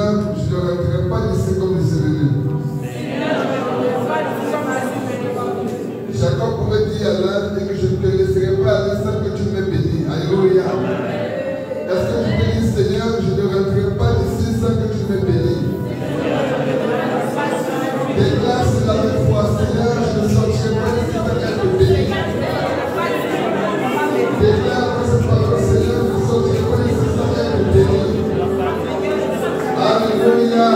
Seigneur, je ne rentrerai pas d'ici comme je suis venu. Jacob pouvait dire à l'un que je ne te laisserai pas aller sans que tu me bénis. Alléluia. Est-ce que tu peux dire, Seigneur, je ne rentrerai pas d'ici sans que tu me bénis? Déclare cela avec foi, Seigneur, je ne sortirai pas d'ici sans qu'elle me bénisse. Déclare que cette parole, Seigneur, je ne sortirai pas d'ici sans qu'elle me bénisse. Alléluia.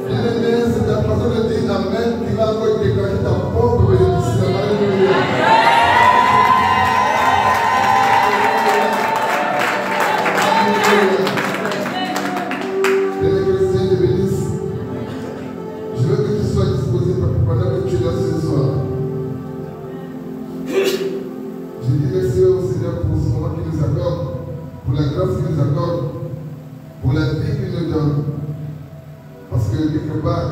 Bien-aimé, c'est ta façon de dire Amen qui va encore déclarer ta propre bénédiction. Alléluia. Pour la grâce qu'il nous accorde, pour la vie qu'il nous donne. Parce que quelque part,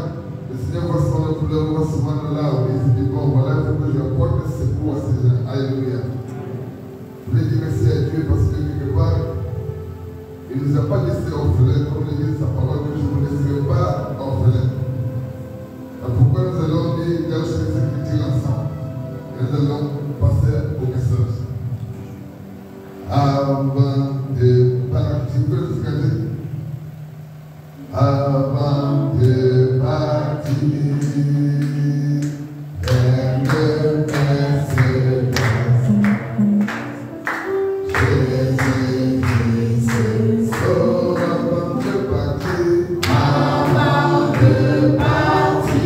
le Seigneur voit souvent la couleur, voit souvent la larme, et il dit, bon, voilà, il faut que je apporte le secours à ces gens. Alléluia. Je voulais dire merci à Dieu parce que quelque part, il ne nous a pas laissé orphelins, comme le dit sa parole, que je ne vous laisserai pas orphelins. Pourquoi nous allons lire dans les Écritures ensemble? Et nous allons passer au message. Avant de partir, avant de partir, vers le Père céleste, Jésus-Christ, oh, avant de partir, vers le Père céleste.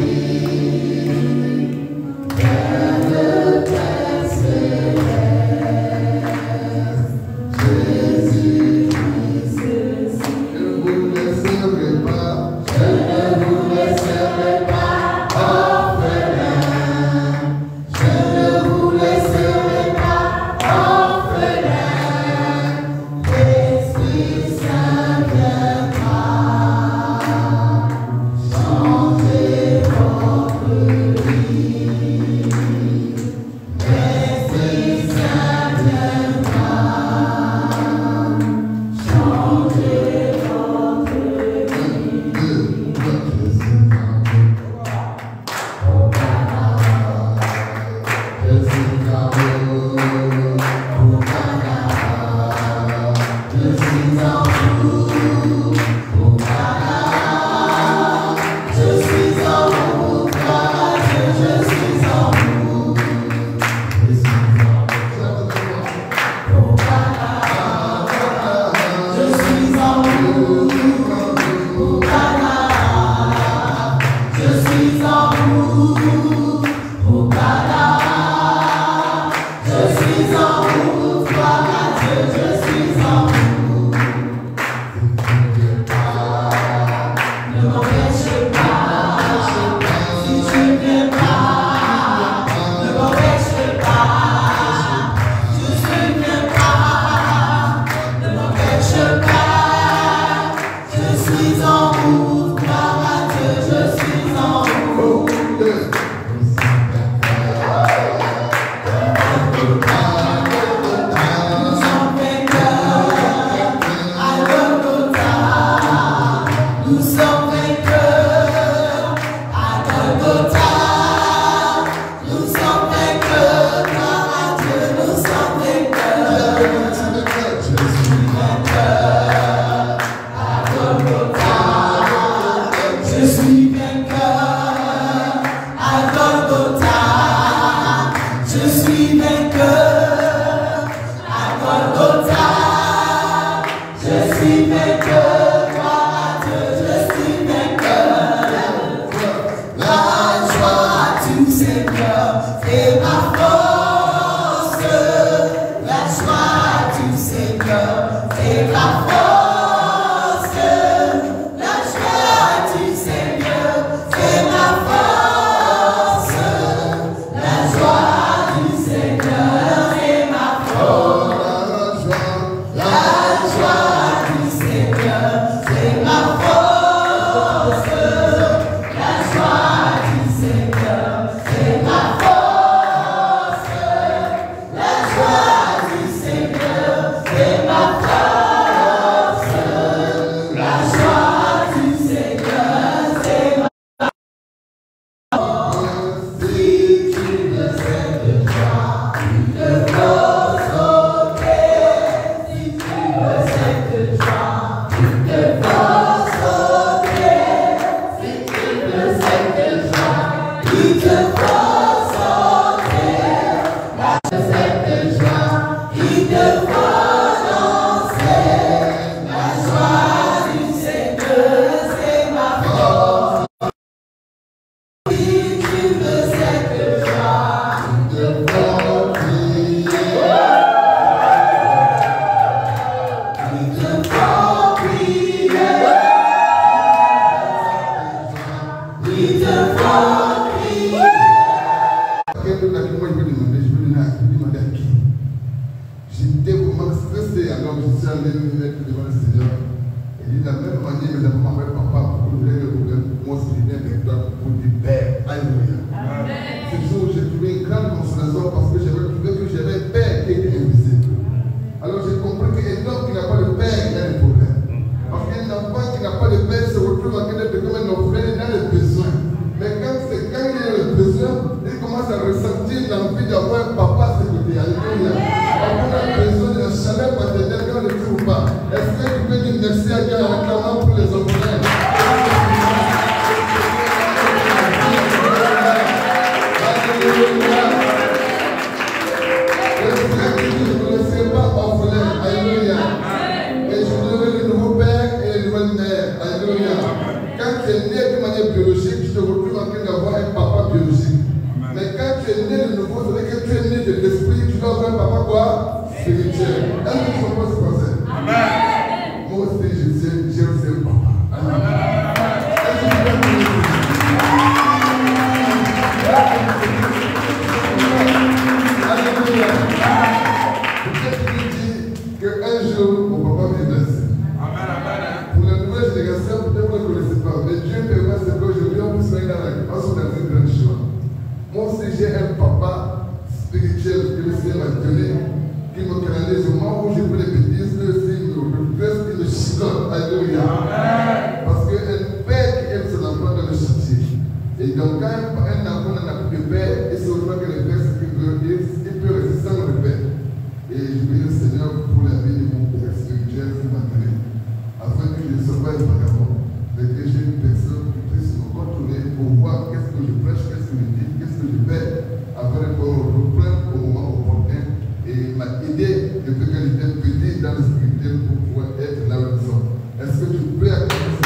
Je suis vainqueur, gloire à Dieu, je suis allé me mettre devant le Seigneur. Et dit de la même manière que la maman et papa pour trouver le problème, moi aussi je viens avec toi pour dire Père. Alléluia. Ce jour, j'ai trouvé une grande consolation parce que j'avais trouvé que j'avais un père qui était invisible. Alors j'ai compris qu'un homme qui n'a pas de père, il a des problèmes. Parce qu'un enfant qui n'a pas de père se retrouve en train d'être comme un orphelin dans les besoins. Mais quand il a le besoin, il commence à ressentir l'envie d'avoir un papa à ses côtés. Alléluia. On a besoin de la chaleur paternelle quand on ne le trouve pas. Est-ce que tu peux dire merci à Dieu en acclamant pour les orphelins? Alléluia. Je ne serai pas orphelin. Alléluia. Et je donnerai le nouveau père et le nouvel mère. Alléluia. Quand tu es né de manière biologique, tu te retrouves en train d'avoir un papa biologique. Mais quand tu es né de nouveau, c'est-à-dire que tu es né de l'esprit, tu dois avoir un papa quoi? Spirituel. Est-ce que tu comprends ce français? Amen. Moi aussi, j'ai aussi un papa. Amen. Est-ce que tu peux dire Alléluia. Peut-être qu'il dit qu'un jour, mon papa me laisse. Pour la nouvelle génération, peut-être que vous ne connaissez pas, mais Dieu permet ce qu'aujourd'hui on puisse aller dans la grâce dans une grande joie. Moi aussi, j'ai un papa spirituel que le Seigneur m'a donné, qui me canalise au moment où je fais les bêtises, il me presse, il me chicote. Alléluia. Parce qu'un père qui aime son enfant doit le châtier. Et donc, quand un enfant n'a plus de père, il se retrouve que le père, ce qu'il veut, il peut rester sans le père. Et je prie le Seigneur pour la vie de mon père spirituel qui m'a donné, afin que je ne sois pas un vagabond, mais que j'ai une personne qui puisse me contrôler pour voir qu'est-ce que je prêche, qu'est-ce que je dis, qu'est-ce que je fais, afin de pouvoir reprendre au moment opportun. Et m'a aidé depuis que j'étais petit dans le spirituel pour pouvoir être là où nous sommes. Est-ce que tu peux accompagner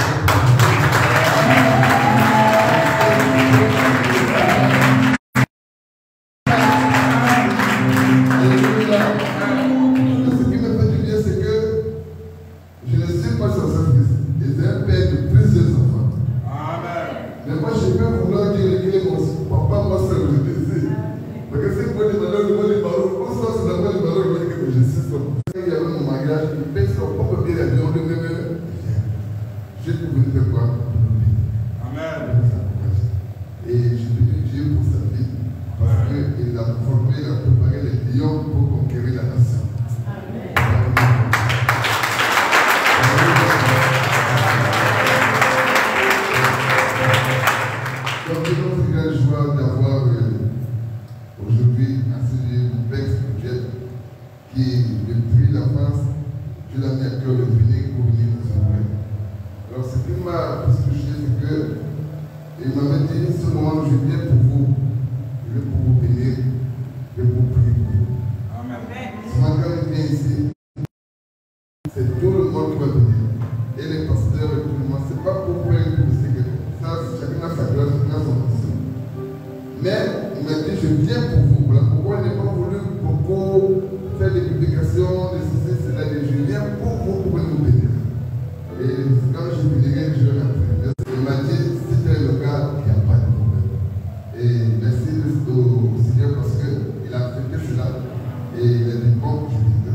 ce qui me fait du bien, c'est que je ne suis pas sur ce fils. Et c'est un père de plusieurs enfants. Amen. Mais moi, je peux vouloir dire que mon papa m'a servi de ici. Parce que c'est pour les malheurs, on sort sur la voie du malheur, il que je suis ça. Il y avait mon mariage, il paye son propre billet d'avion, le même. J'ai trouvé de quoi. Amen. Et je bénis Dieu pour sa vie. Parce qu'il a formé, il a préparé les lions pour conquérir la nation. Amen. Donc, c'est notre grande joie d'avoir aujourd'hui enseigné mon père spirituel qui, depuis l'enfance, Dieu l'a mis à cœur de venir pour venir nous sauver. Alors, ce qui m'a plus touché, c'est que il m'avait dit, ce moment où je viens pour vous, je viens pour vous bénir, je viens pour vous prier pour vous. Amen. Ce matin, quand il vient ici, c'est tout le monde qui va venir. Et les pasteurs et tout le monde, ce n'est pas pour faire une publicité. Ça, chacun a sa gloire, chacun a son mission. Mais il m'a dit, je viens pour vous. Voilà pourquoi il n'a pas voulu beaucoup faire des publications, des ceci, cela. Je viens pour vous, pour nous bénir. Et quand je finirai, je vais rentrer. Il m'a dit, si tel est le cas, il n'y a pas de problème. Et merci au Seigneur parce qu'il a accepté cela. Et il a dit, bon, je dis que.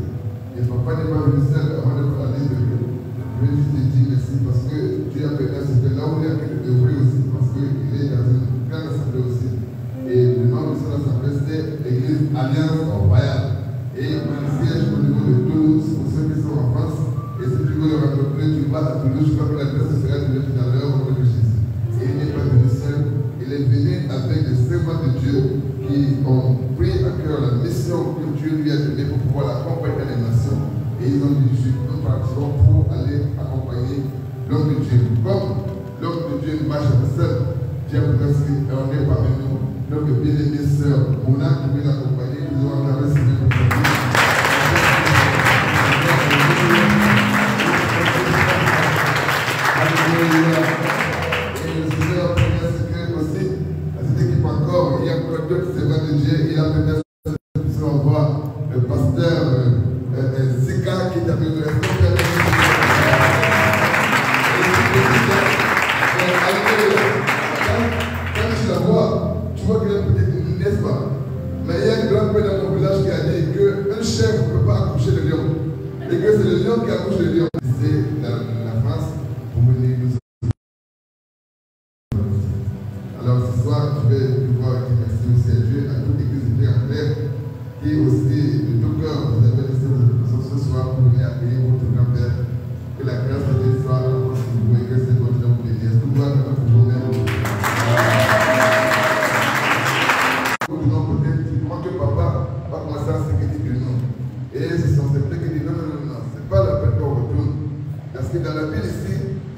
Et papa n'est pas venu seul avant de parler de Dieu. Je vais juste te dire merci parce que Dieu a permis à ce que là où il a pu œuvrer aussi, parce qu'il est dans une grande assemblée aussi. Et le nom de son assemblée, c'était l'Église Alliance Royale. Et le siège au niveau de Toulouse, pour ceux qui sont en France. Et si tu veux le rencontrer, tu vas à Toulouse, je crois que l'adresse sera donnée tout à l'heure au nom de Jésus. Et il n'est pas venu seul, il est venu avec des servants de Dieu qui ont pris à cœur la mission que Dieu lui a donnée pour pouvoir accompagner les nations. Et ils ont dit, nous partirons pour aller accompagner l'homme de Dieu. Comme l'homme de Dieu marche seul, Dieu nous remercie, et on est parmi nous. Notre bien-aimée sœur Mona qui vient l'accompagner, nous allons la recevoir pour sa vie. Et le Seigneur a permis ce que aussi, à cette équipe encore, il y a encore d'autres servants de Dieu, il a permis à ce que nous puissions voir le pasteur Zika qui est avec nous. Quand tu la vois, tu vois qu'elle est petite, n'est-ce pas? Mais il y a un grand père dans mon village qui a dit qu'un chef ne peut pas accoucher le lion. Et que c'est le lion qui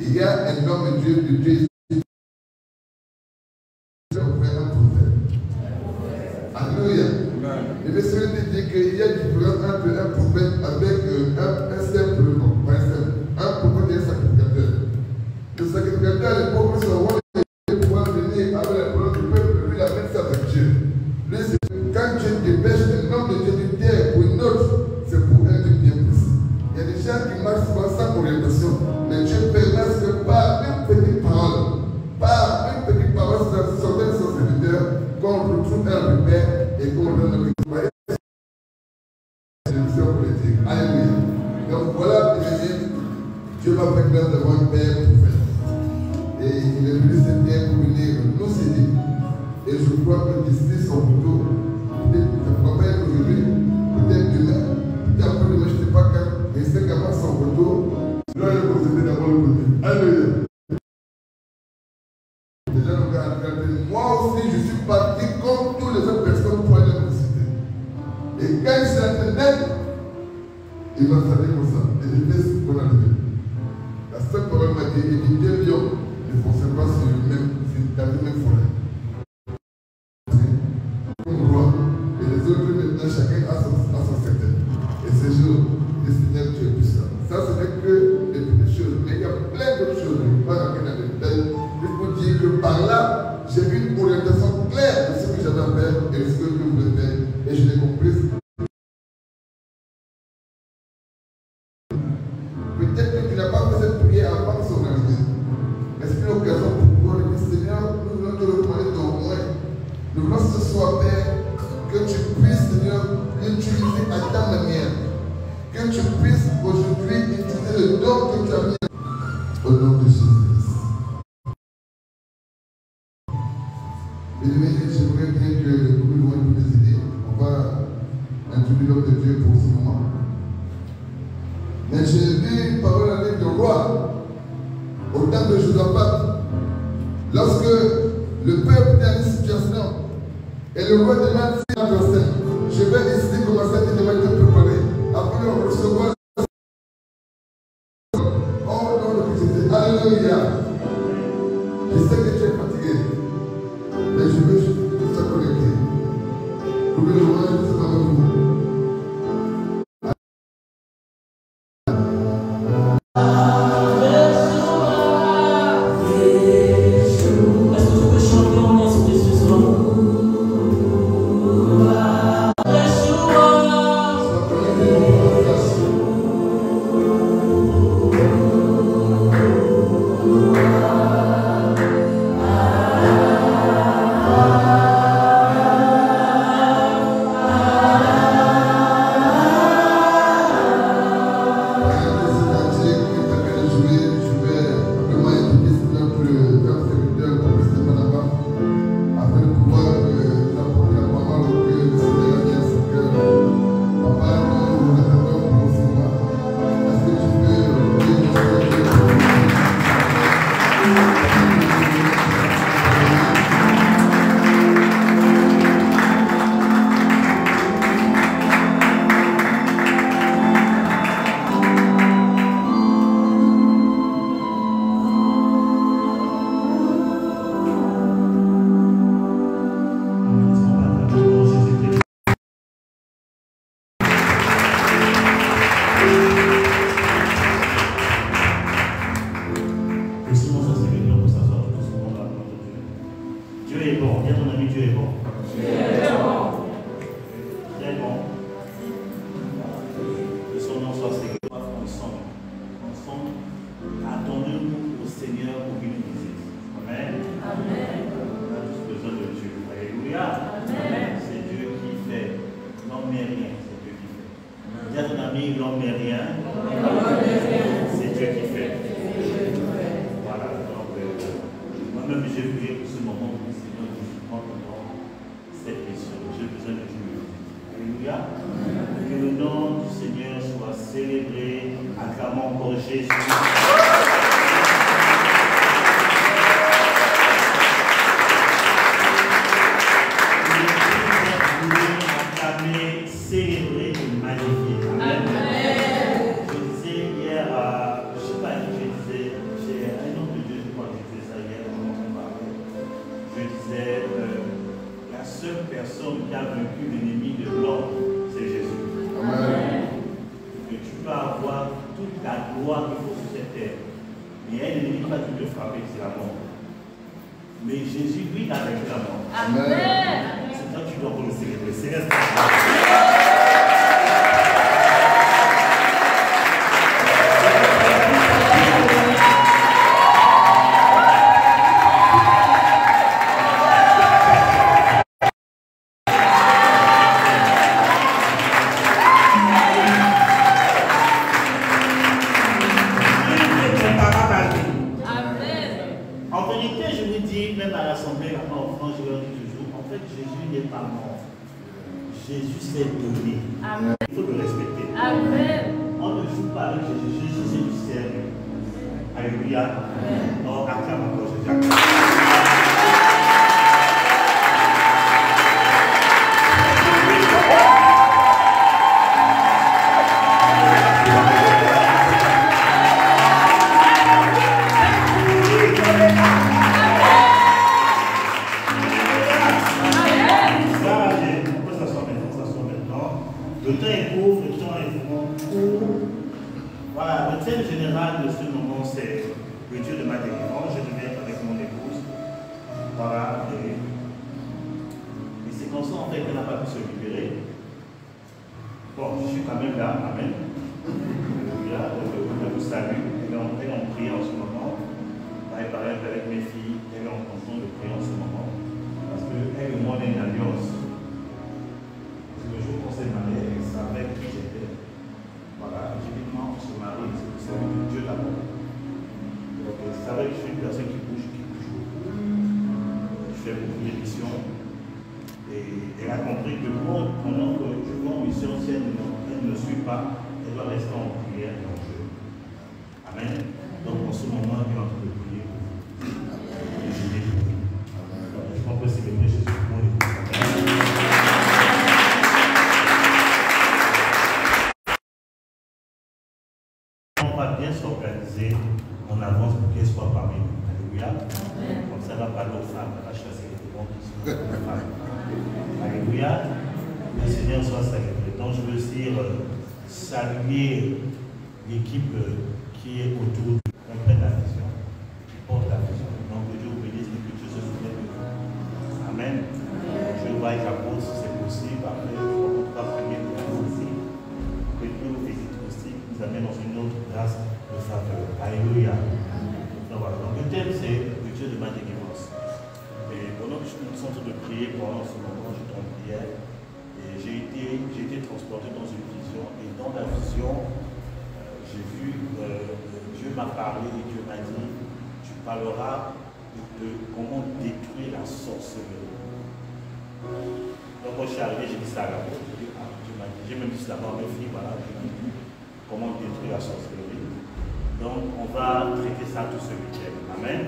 Il y a un homme de Dieu ici. Un prophète. Alléluia. Et le Seigneur dit qu'il y a une différence entre un prophète avec un simple, non, pas un simple, un prophète et un sacrificateur. Le sacrificateur, à l'époque, c'est le roi de pouvoir venir avec la parole du peuple, lui, il amène ça avec Dieu. Lui, quand Dieu dépêche un homme de Dieu d'une terre pour une autre, c'est pour un Dieu bien plus. Il y a des gens qui marchent souvent sans orientation, mais Dieu permet que par une petite parole, sortait de son serviteur, qu'on retrouve un repère et qu'on donne le voyage. C'est une mission politique. Alléluia. Donc voilà, Dieu m'a fait grâce d'avoir un père prophète. Et il est venu cette terre pour venir nous aider. Et je crois que d'ici son couteau, peut-être que ça ne pourra pas être aujourd'hui, peut-être demain, peut-être après-demain, je ne sais pas quand, mais c'est qu'avant son retour, je dois le consulter d'abord le côté. Alléluia. Déjà, moi aussi, je suis parti comme toutes les autres personnes pour aller à l'université. Et quand il s'est entendu, il m'a salué comme ça. Et il fait ce qu'on a dit. La seule parole m'a dit, il dit, deux lions ne fonctionnent pas sur la même forêt. Comme roi. Et les autres, maintenant, chacun a son secteur. Et ce jour, le Seigneur Dieu est puissant. Ça, ce n'est que des petites choses. Mais il y a plein d'autres choses. Je ne vais pas rentrer dans les détails. Je peux dire que par là, j'ai vu une orientation claire de ce que j'avais à faire et de ce que je voulais faire. Et je l'ai compris. Peut-être que tu n'as pas fait cette prière avant de s'organiser. Mais c'est une occasion pour pouvoir dire, Seigneur, nous voulons te recommander ton moins. Nous voulons ce soir, Père, que tu puisses, Seigneur, l'utiliser à ta manière. Que tu puisses aujourd'hui utiliser le don que tu as mis au nom de Jésus. Et j'aimerais bien que le gouvernement nous aider. On va introduire l'homme de Dieu pour ce moment. Mais j'ai lu une parole à l'île de roi au temps de Josaphat. Lorsque le peuple est dans une situation et le roi demande si je vais ici commencer à te demander de préparer. Après on recevoir. Oh non, le Christ. Alléluia. Je sais que tu es fatigué. Mais je veux juste tout ça connecter. Pour que le roi ne soit pas avec vous. personne qui a vaincu l'ennemi de l'homme, c'est Jésus. Amen. Que tu peux avoir toute la gloire qu'il faut sur cette terre. Mais il y a un ennemi qui va te frapper, c'est la mort. Mais Jésus, lui, a vaincu la mort. Amen. C'est toi qui dois le célébrer. Céleste. Jésus s'est donné. Amen. Il faut le respecter. Amen. On ne joue pas avec Jésus. Jésus, c'est du sérieux. Alléluia. On acclame encore Jésus. De ce moment, c'est le Dieu de ma délivrance. Je devais être avec mon épouse. Voilà. Et c'est comme ça en fait qu'elle n'a pas pu se libérer. Bon, je suis quand même là. Amen. Je vous salue. Elle est en prière en ce moment. Elle parle avec mes filles. Elle est en train de prier en ce moment. Parce qu'elle et moi, on est une alliance. Le jour qu'on s'est marié, elle savait qui j'étais. Voilà, typiquement, on se marie, c'est de Dieu d'abord. Donc, c'est vrai que je suis une personne qui bouge beaucoup. Je fais beaucoup d'émissions. Et elle a compris que pendant que je vois en mission, si elle ne suit pas, elle doit rester en prière et en jeu. Amen. Donc, en ce moment, elle est en train de prier pour vous. Et je l'ai prié. Je pense que c'est le mieux Jésus pour les vous. Bien s'organiser en avance pour qu'elle soit parmi nous. Alléluia. Comme ça, elle va parler aux femmes, elle va chasser les démons qui sont les femmes. Alléluia. Le Seigneur soit salué. Donc, je veux dire, saluer l'équipe qui est autour, qui comprennent la vision, qui porte la vision. Donc, que Dieu vous bénisse et que Dieu se souvienne de vous. Amen. Je vais voir avec la pause si c'est possible. Après, on va prier pour vous aussi. Que Dieu vous visite aussi, nous amène dans une autre grâce de faveur. Alléluia. Voilà. Donc le thème c'est le Dieu de ma délivrance. Et pendant que je suis en train de prier, pendant ce moment, j'étais en prière et j'ai été transporté dans une vision. Et dans la vision, j'ai vu Dieu m'a parlé et Dieu m'a dit tu parleras de comment détruire la sorcellerie. Donc quand je suis arrivé, j'ai dit ça à la voix. J'ai même dit ça à mes filles, voilà, comment détruire la sorcellerie. Donc, on va traiter ça tout ce week-end. Amen.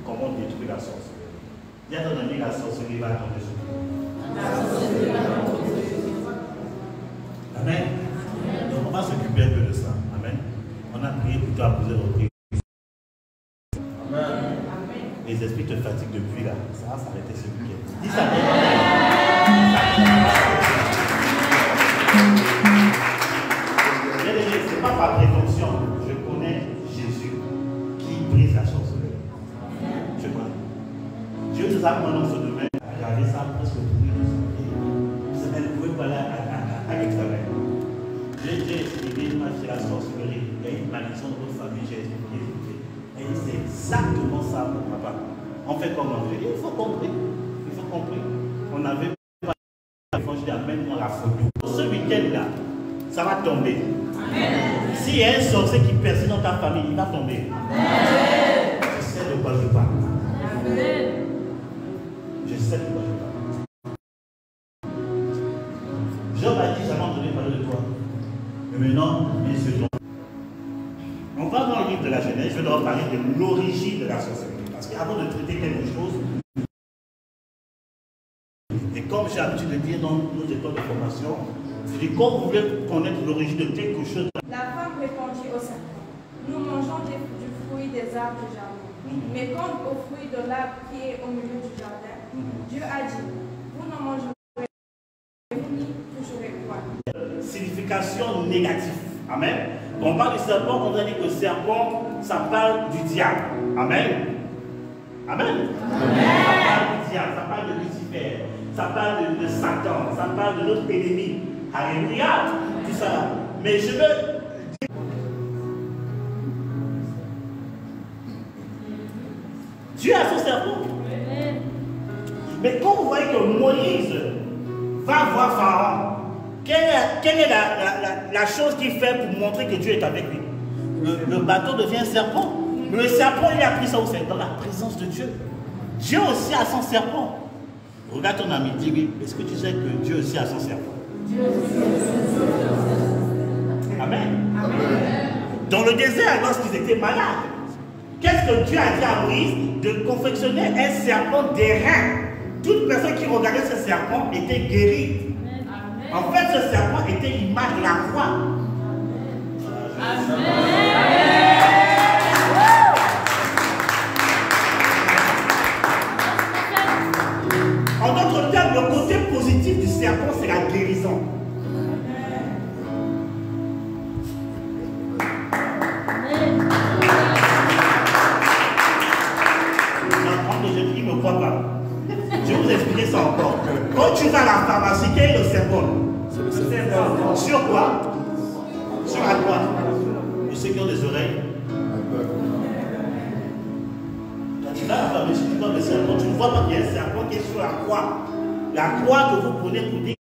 Comment détruire la sorcellerie. Il y a ton ami, la sorcellerie va tomber sur nous. Amen. Donc, on va s'occuper un peu de ça. Amen. On a prié plutôt à poser nos prières. Amen. Les esprits te fatiguent depuis là. Ça va s'arrêter ce week-end. Dis ça. C'est pas par prétention. Je connais Jésus qui brise la sorcellerie. Je connais. Dieu nous a commandé dans ce domaine. Regardez ça presque tous les jours. Elle ne pouvait pas aller à l'examen. J'ai expliqué la sorcellerie. Il y a une malédiction dans votre famille. J'ai expliqué. Et c'est exactement ça, mon papa. On fait comment? J'ai dit, il faut compris. Il faut compris. On avait pas l'évangile, amène-moi la photo. Ce week-end-là, ça va tomber. Amen. S'il y a un sorcier qui persiste dans ta famille, il va tomber. Amen. Je sais de quoi je parle. Amen. Je sais de quoi je parle. Job a dit, j'avais entendu parler de toi. Mais maintenant, il se trompe. On va dans le livre de la Genèse, je vais leur parler de l'origine de la sorcellerie. Parce qu'avant de traiter quelque chose, et comme j'ai l'habitude de dire dans nos écoles de formation, je dis, quand vous voulez connaître l'origine de quelque chose. La femme répondit au serpent, nous mangeons du fruit des arbres du jardin. Mais comme au fruit de l'arbre qui est au milieu du jardin, Dieu a dit, Vous n'en mangerez ni toucherez quoi. Signification négative. Amen. Quand on parle du serpent, on a dit que le serpent, ça parle du diable. Amen. Amen. Amen. Ça parle du diable, ça parle de Lucifer, ça parle de Satan, ça parle de notre ennemi. Alléluia. Tout ça. Mais je veux. Dieu a son serpent. Mais quand vous voyez que Moïse va voir Pharaon, quelle est la chose qu'il fait pour montrer que Dieu est avec lui? Le bateau devient un serpent. Mais le serpent, il a pris ça où? C'est dans la présence de Dieu. Dieu aussi a son serpent. Regarde ton ami, dis-lui, est-ce que tu sais que Dieu aussi a son serpent? Amen. Dans le désert, lorsqu'ils étaient malades, qu'est-ce que Dieu a dit à Moïse? De confectionner un serpent d'airain. Toute personne qui regardait ce serpent était guérie. En fait, ce serpent était l'image de la croix. En d'autres termes, le côté positif du serpent, c'est la guérison. Il ne me croit pas. Je vais vous expliquer ça encore. Quand tu vas à la pharmacie, quel est le serpent? Le serpent. Sur quoi? Sur la croix. Pour ceux qui ont des oreilles. Quand tu vas à la pharmacie, tu vois le serpent, tu ne vois pas qu'il y a un serpent qui est sur la croix. La croix que vous prenez pour dire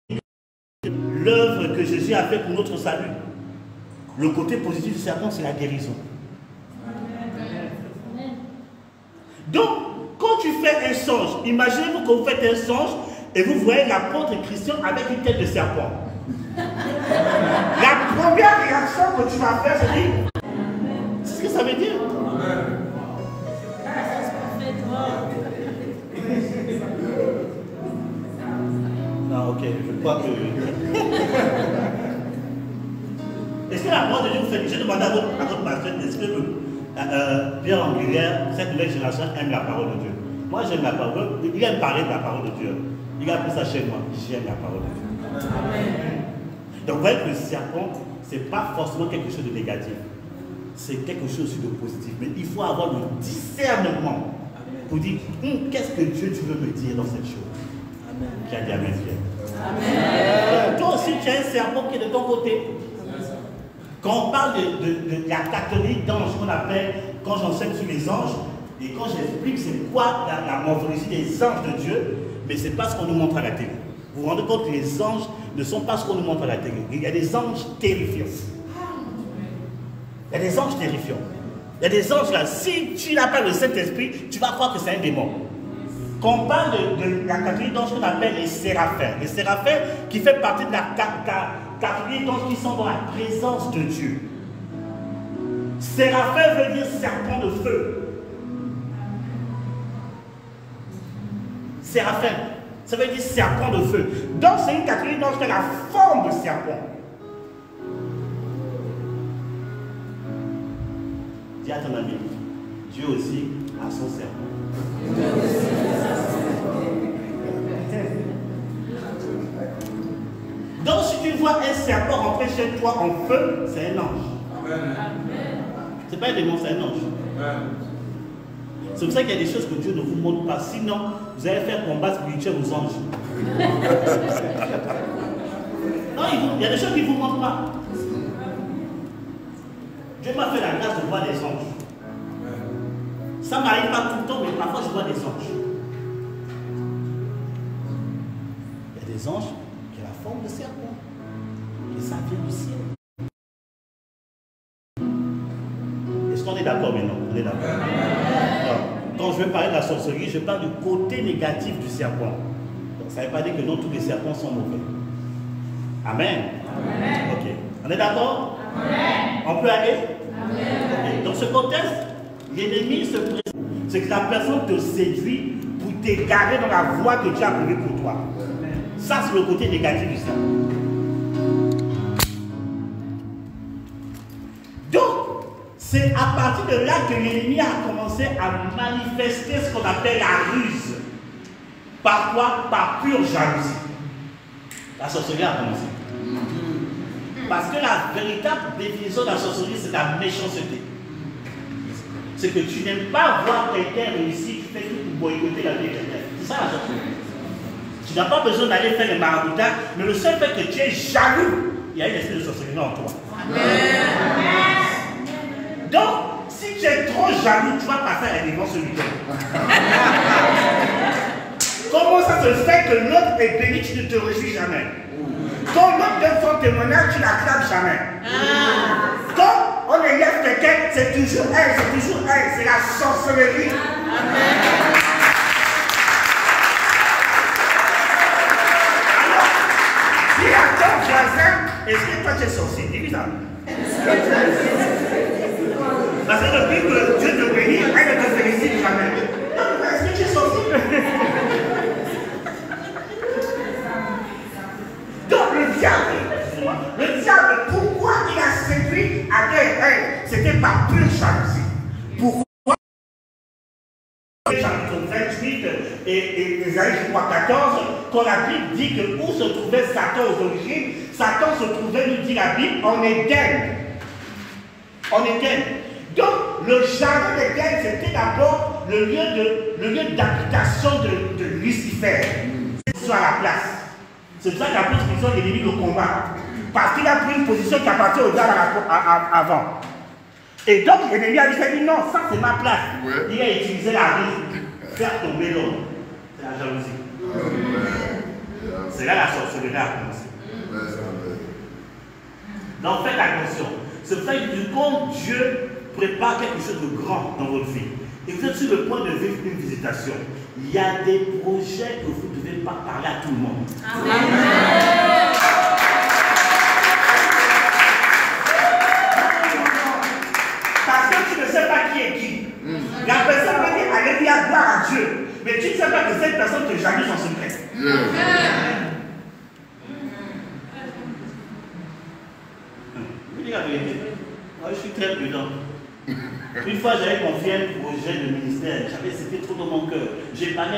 l'œuvre que Jésus a fait pour notre salut. Le côté positif du serpent, c'est la guérison. Donc, quand tu fais un songe, imaginez-vous que vous faites un songe et vous voyez l'apôtre Christian avec une tête de serpent. La première réaction que tu vas faire, c'est dire, c'est ce que ça veut dire. Non, ok, je crois que... Est-ce que la parole de Dieu vous fait... J'ai demandé à votre pasteur, est-ce que Pierre Angulaire, cette nouvelle génération aime la parole de Dieu? Moi j'aime la parole, il aime parler de la parole de Dieu. Il a pris ça chez moi, j'aime la parole de Dieu. Amen. Donc vous voyez que le serpent, ce n'est pas forcément quelque chose de négatif. C'est quelque chose de positif. Mais il faut avoir le discernement pour dire, qu'est-ce que Dieu tu veux me dire dans cette chose? Amen. Qui a dit Amen, Pierre. Amen. Toi aussi tu as un serpent qui est de ton côté. Quand on parle de la catholique d'ange qu'on appelle, quand j'enseigne sur les anges, et quand j'explique c'est quoi la morphologie des anges de Dieu, mais ce n'est pas ce qu'on nous montre à la télé. Vous vous rendez compte que les anges ne sont pas ce qu'on nous montre à la télé. Il y a des anges terrifiants. Il y a des anges terrifiants. Il y a des anges là, si tu n'as pas le Saint-Esprit, tu vas croire que c'est un démon. Quand on parle de la catégorie d'anges qu'on appelle les séraphins qui fait partie de la catégorie d'anges qui sont dans la présence de Dieu. Séraphin veut dire serpent de feu. Séraphin, ça veut dire serpent de feu. Donc c'est une catégorie d'anges qui a la forme de serpent. Dis à ton ami, Dieu aussi a son serpent. Donc si tu vois un serpent rentrer chez toi en feu, c'est un ange. C'est pas un démon, c'est un ange. C'est pour ça qu'il y a des choses que Dieu ne vous montre pas. Sinon, vous allez faire combat spirituel aux anges. Non, il y a des choses qu'il ne vous montre pas. Dieu m'a fait la grâce de voir des anges. Ça ne m'arrive pas tout le temps, mais parfois je vois des anges. Il y a des anges qui ont la forme de serpent. Et ça vient du ciel. Est-ce qu'on est d'accord maintenant? On est d'accord. Quand je vais parler de la sorcellerie, je parle du côté négatif du serpent. Donc ça ne veut pas dire que non, tous les serpents sont mauvais. Amen. Amen. Ok. On est d'accord? Amen. On peut aller? Amen. Okay. Dans ce contexte, l'ennemi se présente. C'est que la personne te séduit pour t'égarer dans la voie que Dieu a prévue pour toi. Amen. Ça, c'est le côté négatif du serpent. Donc, c'est à partir de là que l'ennemi a commencé à manifester ce qu'on appelle la ruse. Par quoi? Par pure jalousie. La sorcellerie a commencé. Parce que la véritable définition de la sorcellerie, c'est la méchanceté. C'est que tu n'aimes pas voir quelqu'un réussir, tu fais tout pour boycotter la vie de quelqu'un. C'est ça la sorcellerie. Tu n'as pas besoin d'aller faire les maraboutats, mais le seul fait que tu es jaloux, il y a une espèce de sorcellerie en toi. Donc, si tu es trop jaloux, tu vas passer à l'événement ce week-end. Comment ça se fait que l'autre est béni, tu ne te réjouis jamais? Quand l'autre donne son témoignage, tu n'acclames jamais. Quand on élève quelqu'un, c'est toujours elle, c'est la sorcellerie. Alors, dis à ton voisin, est-ce que toi tu es sorcier? Dis-lui ça. Parce que depuis que Dieu te bénit, elle ne te félicite jamais. Non, est-ce que tu es sorcier? Donc le diable, pourquoi il a séduit Aguel? C'était par pure jalousie. Pourquoi? Chapitre 28 et Ésaïe 14, quand la Bible dit que où se trouvait Satan aux origines, Satan se trouvait, nous dit la Bible, en Éden. En Éden. Donc le jardin d'Éden, c'était d'abord le lieu d'habitation de Lucifer. C'est sur la place. C'est pour ça qu'il a pris une position d'ennemi au combat. Parce qu'il a pris une position qui appartient au diable avant. Et donc l'ennemi a dit non, ça c'est ma place. Ouais. Il a utilisé la ruse, faire tomber l'autre. C'est la jalousie. C'est là la sorcellerie a commencé. Donc faites attention. C'est pour ça que quand Dieu prépare quelque chose de grand dans votre vie, et vous êtes sur le point de vivre une visitation, il y a des projets que vous ne devez pas parler à tout le monde. Amen. Parce que tu ne sais pas qui est qui. La personne peut dire alléluia, gloire à Dieu. Mais tu ne sais pas que cette personne te jalouse en secret. Je dis la vérité. Moi, je suis très prudent. Une fois, j'avais confié un projet de ministère, c'était trop dans mon cœur. J'ai parlé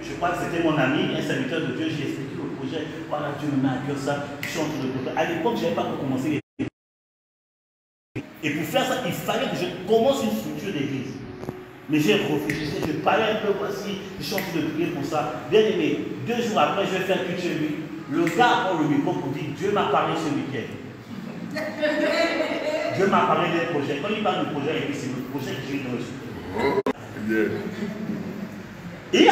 je crois que c'était mon ami, un serviteur de Dieu, j'ai expliqué le projet. Voilà, Dieu me met à cœur ça, je suis en train de projet. À l'époque, je n'avais pas commencé les. Et pour faire ça, il fallait que je commence une structure d'église. Mais j'ai refusé, je parlais un peu, voici, je suis en train de prier pour ça. Bien aimé, 2 jours après, je vais faire que chez lui. Le gars prend le micro pour dire Dieu m'a parlé ce week-end. Dieu m'a parlé des projets. Quand il parle du projet, c'est le projet que j'ai reçu. Et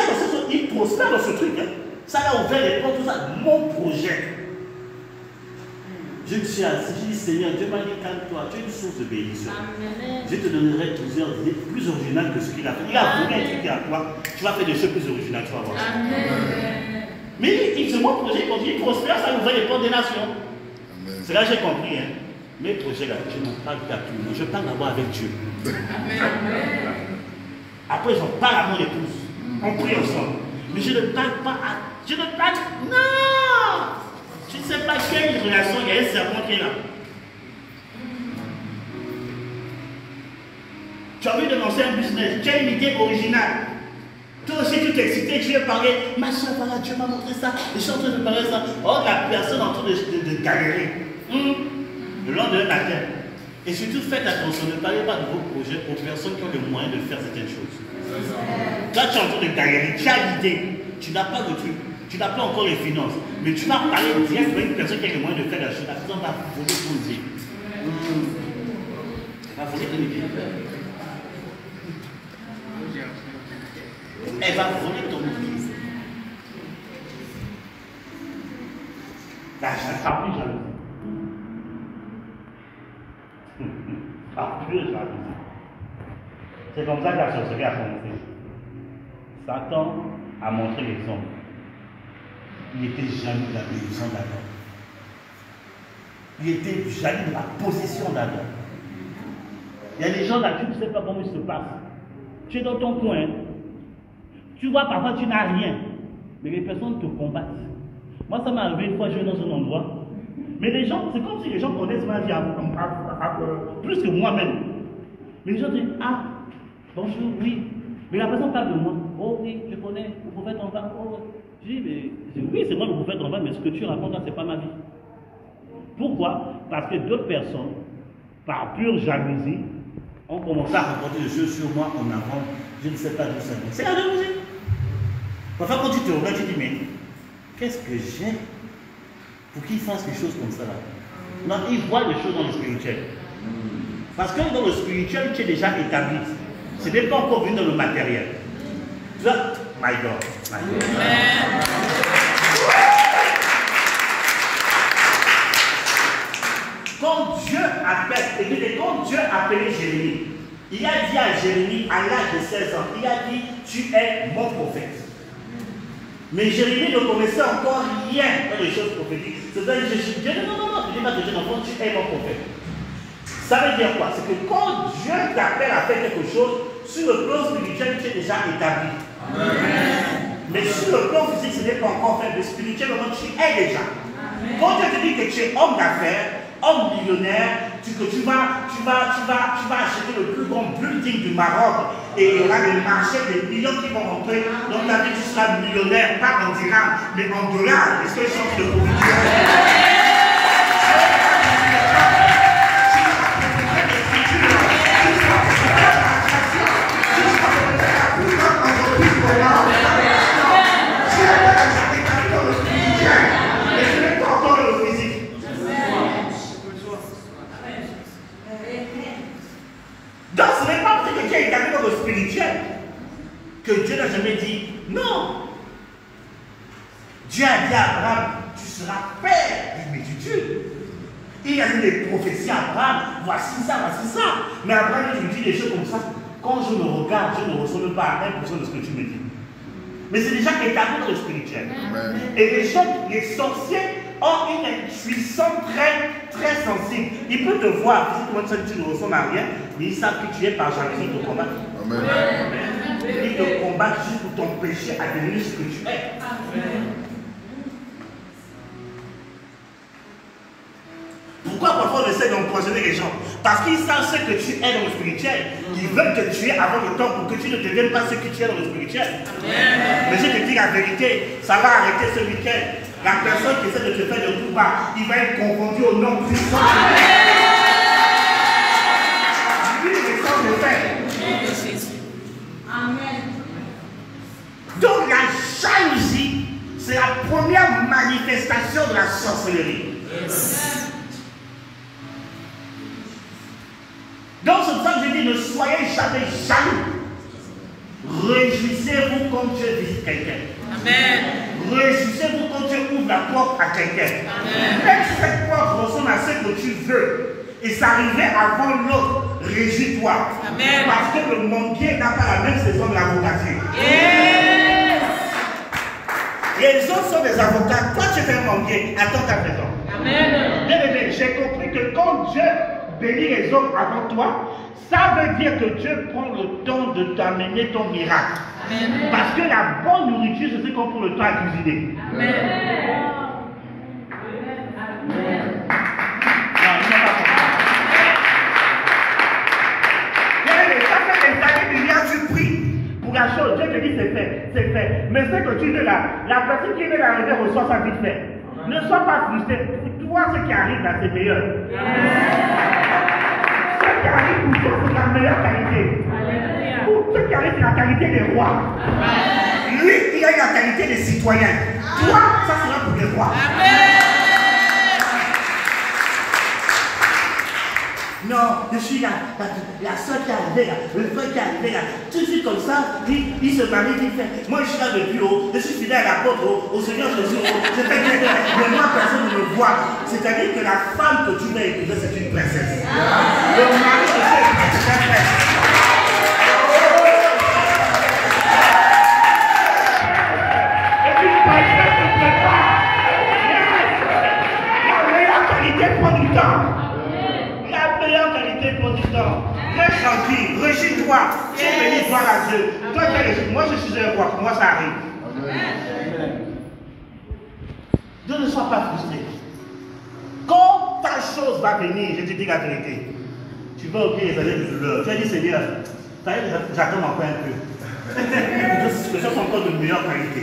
il prospère dans ce truc. Hein. Ça a ouvert les portes, tout ça. Mon projet. Je me suis assis, je dis Seigneur, Dieu m'a dit calme-toi, tu es une source de bénédiction. Je te donnerai plusieurs idées plus originales que ce qu'il a fait. Il a voulu un truc à toi, tu vas faire des choses plus originales, tu vas voir. Mais il se mon projet, quand il prospère, ça ouvre les portes des nations. C'est là que j'ai compris. Hein. Mes projets là, je n'en parle pas à tout le monde. Je parle d'abord avec Dieu. Après, j'en parle à mon épouse. On prie ensemble. Mais je ne parle pas à. Je ne parle. Non! Tu ne sais pas quelle relation il y a un serpent qui est là. Tu as envie de lancer un business. Tu as une idée originale. Toi aussi, tu t'es excité, tu viens parler. Ma soeur, voilà, Dieu m'a montré ça. Je suis en train de parler ça. Oh, la personne est en train de galérer. Le lendemain matin. Et surtout, faites attention, ne parlez pas de vos projets aux personnes qui ont les moyens de faire certaines choses. Là, tu es en train de galérer, tu as l'idée, tu n'as pas de truc, tu n'as pas encore les finances, mais tu vas parler directement à une personne qui a les moyens de faire la chose. La personne va voler ton idée. Elle va voler ton idée. Elle va voler ton idée. Là, je ne serai plus jalousie. C'est comme ça que la sorcellerie a commencé. Satan a montré l'exemple. Il était jaloux de la bénédiction d'Adam. Il était jaloux de la possession d'Adam. Il y a des gens là, tu ne sais pas comment il se passe. Tu es dans ton coin. Tu vois, parfois tu n'as rien. Mais les personnes te combattent. Moi, ça m'est arrivé une fois, je vais dans un endroit. Mais les gens, c'est comme si les gens connaissent ma vie plus que moi-même. Mais les gens disent, ah, bonjour, oui. Mais la personne parle de moi. Oh oui, je connais le prophète en bas. Oh, je dis, mais oui, c'est moi le prophète en bas, mais ce que tu racontes là, c'est pas ma vie. Pourquoi? Parce que d'autres personnes, par pure jalousie, ont commencé à raconter des choses sur moi en avant. Je ne sais pas d'où ça vient. C'est la jalousie. Parfois, quand tu te regardes, tu dis, mais qu'est-ce que j'ai pour qu'il fasse des choses comme ça là? Non, ils voient des choses dans le spirituel. Parce que dans le spirituel, tu es déjà établi. Ce n'est pas encore venu dans le matériel. Tu vois, my God. My God. Quand Dieu appelle, écoutez, quand Dieu a appelé Jérémie, il a dit à Jérémie, à l'âge de 16 ans, il a dit, tu es mon prophète. Mais Jérémie ne connaissait encore rien dans les choses prophétiques. C'est-à-dire, Dieu dit, non, je dis pas que Dieu n'entend, tu es mon prophète. Ça veut dire quoi? C'est que quand Dieu t'appelle à faire quelque chose, sur le plan spirituel, tu es déjà établi. Amen. Mais sur le plan physique, ce n'est pas encore fait. Mais spirituellement, tu es déjà. Amen. Quand Dieu te dit que tu es homme d'affaires, homme millionnaire, que tu vas acheter le plus grand building du Maroc et il y aura des marchés, des millions qui vont rentrer. Dans ta vie, tu seras millionnaire, pas en dirhams, mais en dollars. Est-ce que les gens te profitent? Donc ce n'est pas parce que Dieu est établi dans le spirituel que Dieu n'a jamais dit non. Dieu a dit à Abraham, tu seras père d'une multitude. Il a eu des prophéties à Abraham, voici ça. Mais Abraham, tu me dis des choses comme ça. Quand je me regarde, je ne ressemble pas à 1% de ce que tu me dis. Mais c'est déjà établi dans le spirituel. Amen. Et les sorciers ont une intuition très sensible. Ils peuvent te voir, physiquement tu ne ressembles à rien, mais ils savent que tu es par jalousie de combattre. Amen. Ils te combattent juste pour t'empêcher à devenir ce que tu es. Amen. Pourquoi parfois on essaie d'empoisonner les gens? Parce qu'ils savent ce que tu es dans le spirituel. Ils veulent te tuer avant le temps pour que tu ne deviennes pas ce que tu es dans le spirituel. Amen. Mais je te dis la vérité, ça va arrêter ce week-end. La personne qui essaie de te faire le coup bas, il va être confondu au nom puissant de Dieu. Lui, il est sans le faire. Amen. Donc la jalousie, c'est la première manifestation de la sorcellerie. Yes. Donc c'est pour ça que je dis, ne soyez jamais jaloux. Réjouissez-vous quand Dieu visite quelqu'un. Amen. Réjouissez-vous quand Dieu ouvre la porte à quelqu'un. Même si cette porte ressemble à ce que tu veux, et ça arrivait avant l'autre, réjouis-toi. Parce que le manguier n'a pas la même saison de l'avocature. Yes. Les autres sont des avocats. Toi, tu es un manguier. Attends ta raison. Amen. Bien aimé, j'ai compris que quand Dieu bénit les autres avant toi, ça veut dire que Dieu prend le temps de t'amener ton miracle. Amen. Parce que la bonne nourriture, c'est ce qu'on prend le temps à cuisiner. Amen. Amen. Non, il n'a pas compris. Ça fait des années que tu pries pour la chose. Dieu te dit c'est fait. Mais ce que tu veux là, la personne qui veut l'arriver reçoit ça vite fait. Ne sois pas frustré. Pour toi, ce qui arrive là, c'est meilleur. Ce qui arrive pour toi, c'est la meilleure qualité. Pour ceux qui arrivent, c'est la qualité des rois. Lui, il a eu la qualité des citoyens. Toi, ça sera pour les rois. Non, je suis la soeur qui est arrivée là, le frère qui est arrivé là, tout de suite comme ça, il se marie, il fait, moi je suis là depuis haut, je suis fidèle à l'apôtre, au Seigneur Jésus, je fais bien, mais moi personne ne me voit. C'est-à-dire que la femme que tu vas épouser, c'est une princesse. Le mari de c'est un prince. Et puis princesse ne prépare. La meilleure qualité prend du temps. La meilleure qualité pour du temps. Reste tranquille, réjouis-toi. Tu es béni, gloire à Dieu. Toi, moi je suis un roi, pour moi ça arrive. Donc ne sois pas frustré. Quand ta chose va venir, je te dis la vérité, tu vas oublier les années de douleur. Tu vas dire Seigneur, j'attends encore un peu. Les choses sont encore de meilleure qualité.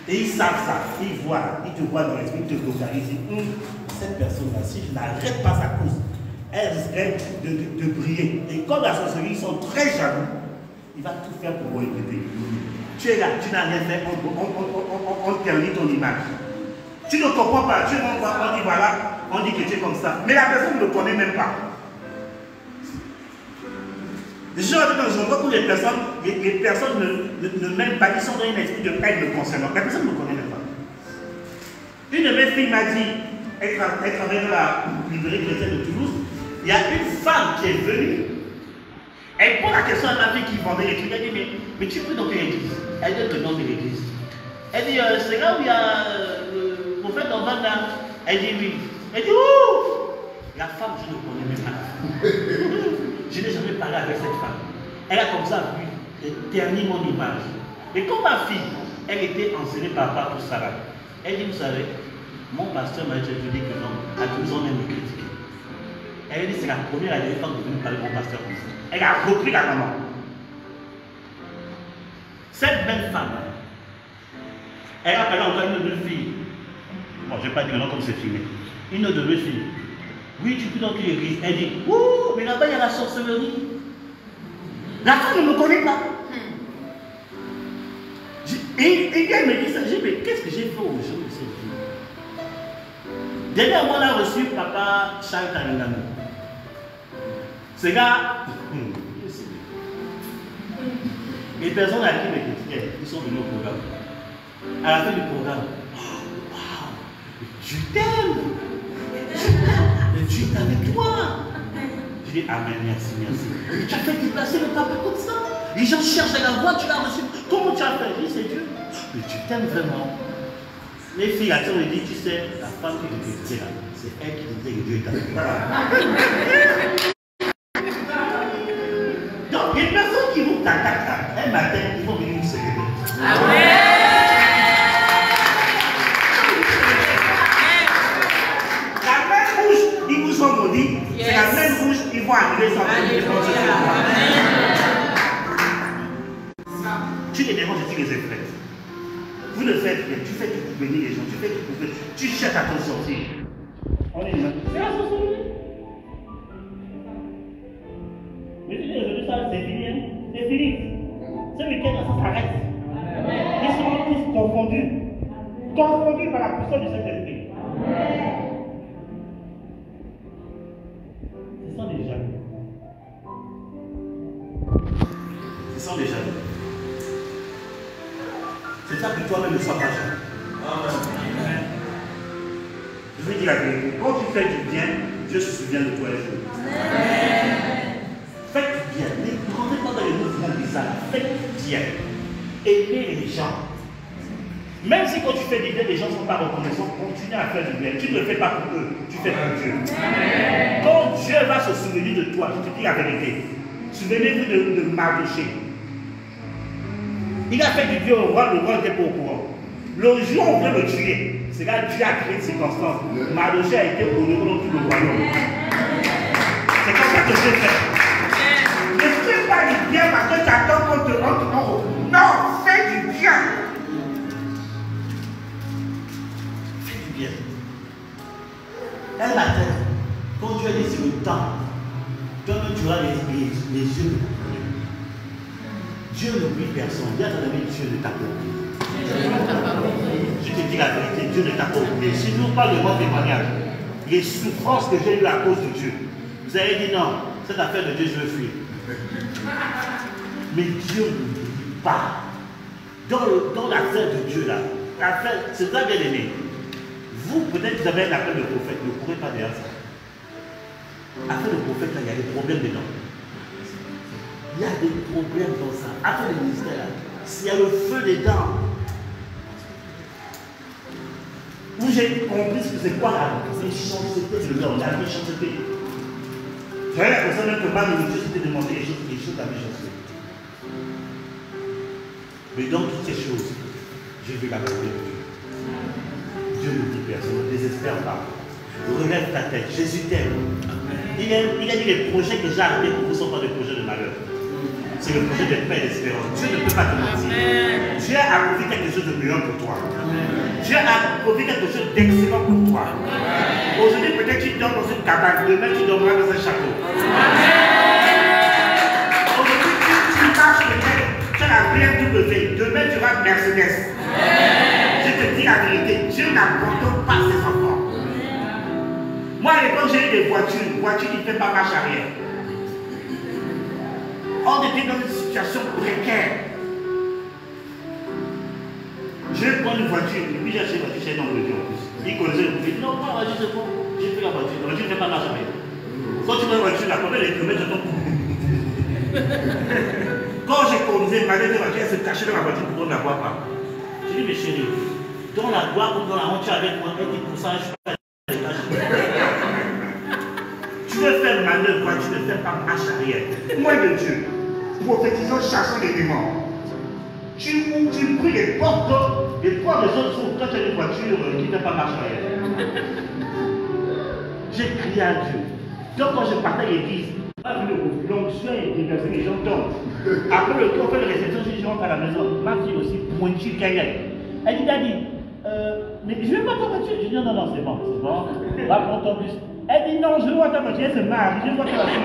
Et ils savent ça, ils voient, ils te voient dans l'esprit, ils te localisent. Cette personne-là, si je n'arrête pas sa cause, elle risquerait de briller. Et comme la sorcellerie, ils sont très jaloux, il va tout faire pour l'écouter. Tu es là, tu n'as rien fait, on ternit ton image. Tu ne comprends pas, tu on dit voilà, on dit que tu es comme ça. Mais la personne ne le connaît même pas. Je vois que les personnes ne m'aiment pas, ils sont dans un esprit de haine me concernant. La personne ne me connaît même pas. Une de mes filles m'a dit, elle travaille dans la librairie chrétienne de Toulouse, il y a une femme qui est venue, elle pose la question à ma fille qui vendait les trucs, elle dit, mais tu peux dans quelle église? Elle dit le nom de l'église. Elle dit, c'est là où il y a le prophète Norman là. Elle dit oui. Elle dit, ouh! La femme, je ne connais même pas. Je n'ai jamais parlé avec cette femme. Elle a comme ça vu, terni mon image. Et comme ma fille, elle était enseignée par Pape Sarah, elle dit, vous savez, mon pasteur m'a dit que non, à Toulouse on aime me critiquer. Elle dit, c'est la première et dernière fois que vous venez parler de mon pasteur comme ça. Elle a repris la maman. Cette même femme, elle a parlé encore une de mes filles. Bon, je ne vais pas dire non comme c'est filmé. Une de mes filles. Oui, tu peux dans quelle église? Elle dit, ouh, mais là-bas il y a la sorcellerie. La femme ne me connaît pas. Et elle me dit ça. J'ai dit, mais qu'est-ce que j'ai fait au jour de cette vie? Dernièrement, on a reçu papa Charles Kalingano. Ce gars, les personnes à qui me critiquaient, ils sont venus au programme. À la fin du programme, oh, wow, je t'aime. Dieu est avec toi. Je dis amen, merci, merci. Tu as fait déplacer le papa comme ça. Les gens cherchent la voix, tu l'as reçu. Comment tu as fait? Je dis c'est Dieu. Mais tu t'aimes vraiment. Les filles, elles me dit, tu sais, la femme qui te critiquait là, c'est elle qui te disait que Dieu est avec toi. Donc, les personnes qui vous t'attaquent là, un matin, ils vont venir vous célébrer. Amen. Ils vous ont maudit, c'est la même bouche, ils vont annuler ça. Tu les déranges et tu les effraies. Vous le faites bien, tu fais tout pour bénir les gens, tu fais tout pour faire, tu cherches à t'en sortir. On est là. C'est la sorcellerie. Mais tu dis aujourd'hui ça, c'est fini, hein? C'est fini. Ce week-end, ça s'arrête. Ils seront tous confondus. Confondus par la puissance du Saint-Esprit. Ce sont des jaloux. Ce sont des jaloux. C'est ça que toi-même ne sois pas jaloux. Je vais dire la vérité. Quand tu fais du bien, Dieu se souvient de toi les jours. Faites du bien. Ne rentrez pas dans les mouvements bizarres. Faites du bien. Aimez les gens. Même si quand tu fais du bien, les gens ne sont pas reconnaissants, continue à faire du bien. Tu ne le fais pas pour eux, tu fais pour Dieu. Quand Dieu va se souvenir de toi, je te dis la vérité. Souvenez-vous de Mardoché. Il a fait du bien au roi, le roi n'était pas au courant. Le jour où on veut le tuer, c'est là que Dieu a créé une circonstance. Mardoché a été honoré dans tout le royaume. C'est comme ça que Dieu fait. Ne fais pas du bien parce que tu attends qu'on te rentre en haut. Non, fais du bien. Fais du bien. Un matin, quand Dieu a dit sur le temps, toi-même tu auras les yeux de Dieu. Dieu n'oublie personne. Bien entendu, Dieu ne t'a pas oublié. Je te dis la vérité, Dieu ne t'a pas oublié. Si nous parlons de mon témoignage, les souffrances que j'ai eues à cause de Dieu, vous avez dit non, cette affaire de Dieu, je veux fuir. Mais Dieu n'oublie pas. Dans l'affaire de Dieu là, c'est ça bien aimé. Vous, peut-être vous avez un appel de prophète, ne courez pas derrière ça. Affaire de prophète là, il y a des problèmes dedans. Il y a des problèmes dans ça. Après le ministère, là, s'il y a le feu dedans, où j'ai compris ce que c'est quoi la méchanceté de l'homme, la méchanceté. J'avais l'impression même que ma nourriture c'était demander les choses à la méchanceté. Mais dans toutes ces choses, j'ai vu la gloire de Dieu. Dieu ne dit personne, ne désespère pas. Relève ta tête, Jésus t'aime. Il a dit les projets que j'ai arrêtés pour vous ne sont pas des projets de malheur. C'est le projet de paix et d'espérance. Dieu ne peut pas te mentir. Dieu a prévu quelque chose de meilleur pour toi. Dieu a prévu quelque chose d'excellent pour toi. Aujourd'hui, peut-être tu dors dans une cabane, demain tu dormiras dans un château. Aujourd'hui, tu marches peut-être, tu as la BMW, demain tu auras Mercedes. Je te dis la vérité, Dieu n'abandonne pas ses enfants. Moi, à l'époque, j'ai eu des voitures qui ne font pas marche arrière. On était dans une situation précaire. Je prends une voiture, et puis j'ai acheté une voiture chez un Anglais en plus. Il connaissait le prix. Non, pas la voiture, c'est bon. J'ai pris la voiture. La voiture ne fait pas marche arrière. Quand tu vois une voiture, la combien de kilomètres je tombe. Quand j'ai conduit, ma voiture, elle se cachait dans la voiture pour qu'on ne la voit pas. J'ai dit, mais chérie, dans la gloire ou dans la honte, tu es avec moi, elle dit pour ça, je suis pas à l'étage. Tu veux faire manœuvre, tu ne fais pas marche arrière. Moi de Dieu, prophétisant, chassant les démons. Tu pries les portes des autres s'ouvrent quand tu as une voiture qui ne fait pas marche arrière. J'ai crié à Dieu. Donc quand je partais à l'église, l'onction est déversée, les gens tombent. Après le coup, on fait la réception, je rentre à la maison. Ma fille aussi, pointue, caillette. Elle dit, Daddy, mais je ne veux pas ta voiture. Je dis, non, c'est bon. Va prendre ton bus. Elle dit, non, je veux voir ta voiture. Elle se marre, je veux voir ta voiture.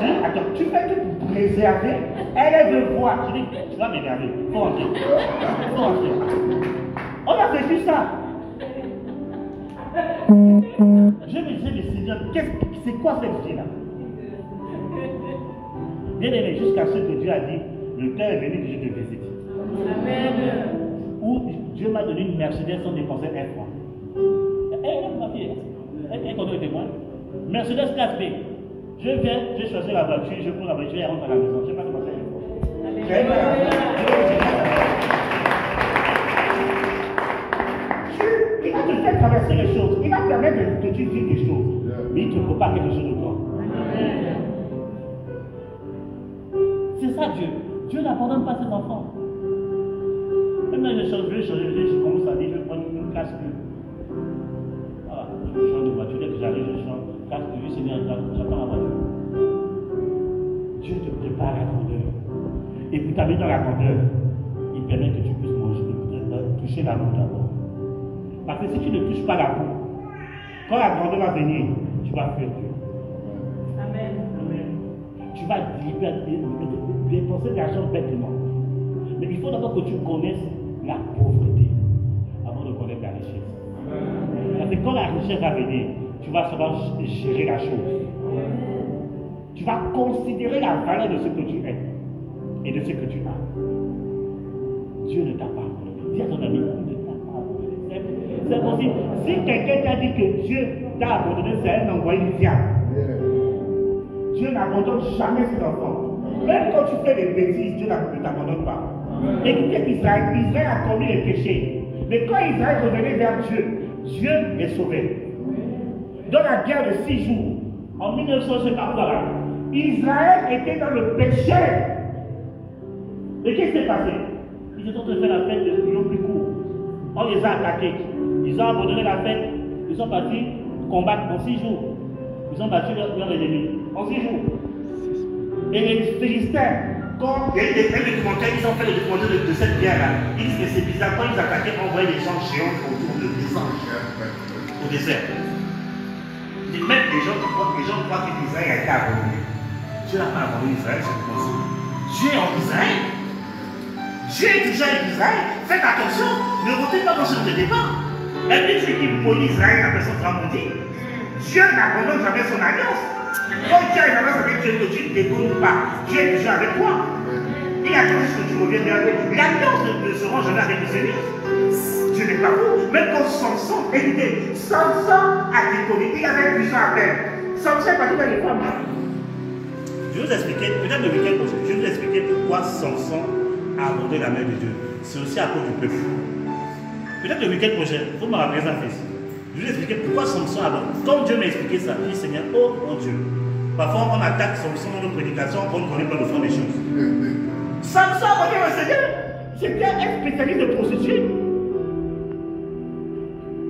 Je dis, attends, tu fais tout pour préserver. Elle veut voir. Je dis, tu vas m'énerver. Faut rentrer. On a fait juste ça. Je me disais, mais Seigneur, c'est quoi cette vie-là? Bien aimé, jusqu'à ce que Dieu a dit, le temps est venu que je te visite. Amen. Où Dieu m'a donné une Mercedes sans dépenser un franc. Ma fille, elle connaît le témoin. Mercedes classe B. Je viens, je choisis la voiture, je prends la voiture et rentre à la maison. Je n'ai pas dépensé un franc. Il va te faire traverser les choses. Il va te permettre de te dire des choses. Mais il te prépare quelque chose de toi. C'est ça Dieu. Dieu n'abandonne pas ses enfants. Même là, je commence à dire, je vais prendre une casque. Voilà, je change de voiture. Dès que j'arrive, je change. Casque, Seigneur, j'attends la voiture. Dieu te prépare à la grandeur. Et pour t'amener dans la grandeur, il permet que tu puisses manger, toucher la boue d'abord. Parce que si tu ne touches pas la boue, quand la grandeur va venir, tu vas fuir Dieu. Amen. Tu vas dépenser de l'argent bêtement. Mais il faut d'abord que tu connaisses la pauvreté avant de connaître la richesse. Parce que quand la richesse va venir, tu vas savoir gérer la chose. Tu vas considérer la valeur de ce que tu es et de ce que tu as. Dieu ne t'a pas abandonné. Dis à ton ami, Dieu ne t'a pas abandonné. C'est possible. Si quelqu'un t'a dit que Dieu t'a abandonné, c'est un envoyé du diable. Dieu n'abandonne jamais ses enfants. Même quand tu fais des bêtises, Dieu ne t'abandonne pas. Écoutez Israël, Israël a commis les péchés. Mais quand Israël revenait vers Dieu, Dieu est sauvé. Dans la guerre de 6 jours, en 1950, Israël était dans le péché. Et qu'est-ce qui s'est passé? Ils étaient en train de faire la fête de Yom Kippur. On les a attaqués. Ils ont abandonné la fête. Ils sont partis combattre en 6 jours. Ils ont battu leur ennemi en 6 jours. Et les Philistins, quand il y a eu des documentaires, ils ont fait le documentaire de cette guerre-là. Ils disent que c'est bizarre, quand ils attaquaient, on voyait des gens géants autour de au désert. Même les gens croient qu'Israël a été abandonné. Dieu n'a pas abandonné Israël, c'est comme ça. Dieu est en Israël. Dieu est déjà en Israël. Faites attention, ne votez pas dans ce départ. Et puis ceux qui polient Israël, la personne sera maudite. Dieu n'abandonne jamais son alliance. Quand Dieu a une alliance avec Dieu, que tu ne déconnes pas, Dieu est déjà avec toi. Il attend juste que tu reviennes vers lui. L'alliance ne se rend jamais avec le Seigneur. Dieu n'est pas fou. Même quand Samson, écoutez, Samson a déconné, il avait 8 ans à peine. Samson est parti dans les femmes. Je vais vous expliquer, peut-être le week-end prochain, je vais vous expliquer pourquoi Samson a abordé la main de Dieu. C'est aussi à cause du peuple. Peut-être le week-end prochain, vous me rappelez ça, fils. Je vais vous expliquer pourquoi Samson a abordé. Comme Dieu m'a expliqué ça, je dis Seigneur, oh mon Dieu. Parfois on attaque Samson dans nos prédications, on ne connaît pas le fond des choses. Samson a abordé le Seigneur. C'était un spécialiste de prostituée.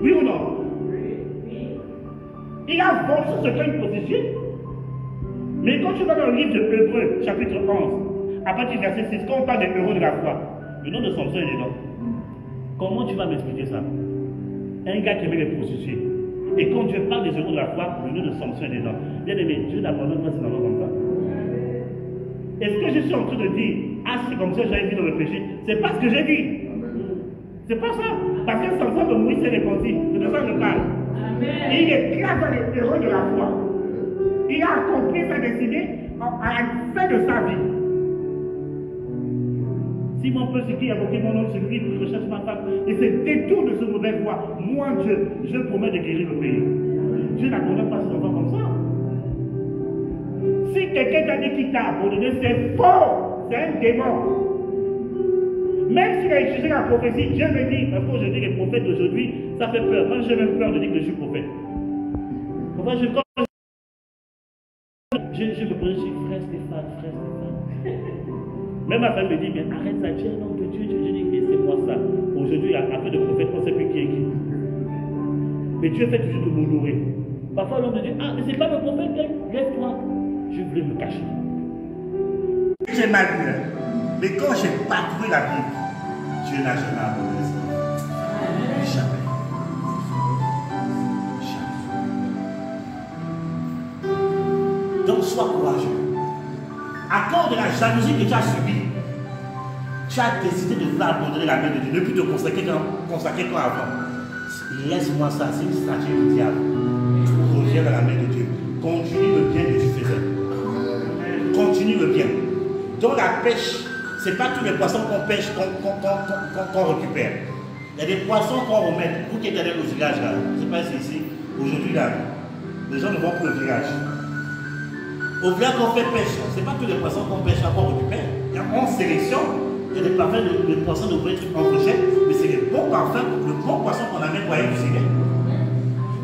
Oui ou non? Oui. Il a vendu ce qu'est une prostituée. Mais quand tu vas dans le livre de Hébreux, chapitre 11, à partir du verset 6, quand on parle des héros de la foi, le nom de Samson est dedans. Comment tu vas m'expliquer ça? Un gars qui aimait les prostituées. Et quand Dieu parle des héros de la foi, le nom de Samson est dedans. Bien aimé, Dieu n'abandonne pas ses enfants comme ça. Est-ce que je suis en train de dire, ah c'est comme ça que j'avais vu dans le péché? C'est pas ce que j'ai dit. C'est pas ça. Parce que Samson de Moïse s'est repenti. C'est de ça que je parle. Et il est clair dans les héros de la foi. Il a accompli sa destinée à la fin de sa vie. Si mon peuple qui a invoqué mon nom sur lui, je recherche ma femme, et se détourne de ce mauvais voie, moi Dieu, je promets de guérir le pays. Dieu n'abandonne pas ses enfants comme ça. Si quelqu'un t'a dit qu'il t'a abandonné, c'est faux. C'est un démon. Même s'il a utilisé la prophétie, Dieu me dit, parce qu'aujourd'hui les prophètes d'aujourd'hui, ça fait peur. Moi j'ai même peur de dire que je suis prophète. Pourquoi je me pose, je suis frère Stéphane. Même ma femme me dit, mais arrête ça, Dieu, non, de Dieu, je dis, c'est moi ça. Aujourd'hui, après de prophète, on ne sait plus qui est qui. Mais Dieu fait toujours de m'honorer. Parfois l'homme me dit, ah, mais c'est pas le prophète, lève-toi. Je voulais me cacher. J'ai mal vu, mais quand j'ai parcouru la Bible, Dieu n'a jamais abandonné ça. Jamais. Donc sois courageux. À cause de la jalousie que tu as subie, tu as décidé de vouloir abandonner la main de Dieu, ne plus te consacrer comme avant. Laisse-moi ça, c'est une stratégie du diable. Reviens dans la main de Dieu. Continue le bien que tu faisais. Continue le bien. Dans la pêche, ce n'est pas tous les poissons qu'on pêche qu'on récupère. Il y a des poissons qu'on remet. Vous qui êtes allé au village là, je ne sais pas si ici, aujourd'hui là, les gens ne vont plus au village. Au village qu'on fait pêche, ce n'est pas tous les poissons qu'on pêche qu'on récupère. Il y a 11 sélections, il y a des parfums de poissons de vrais trucs en rejette, mais c'est les bons parfums, le bon poisson qu'on amène pour aller cuisiner.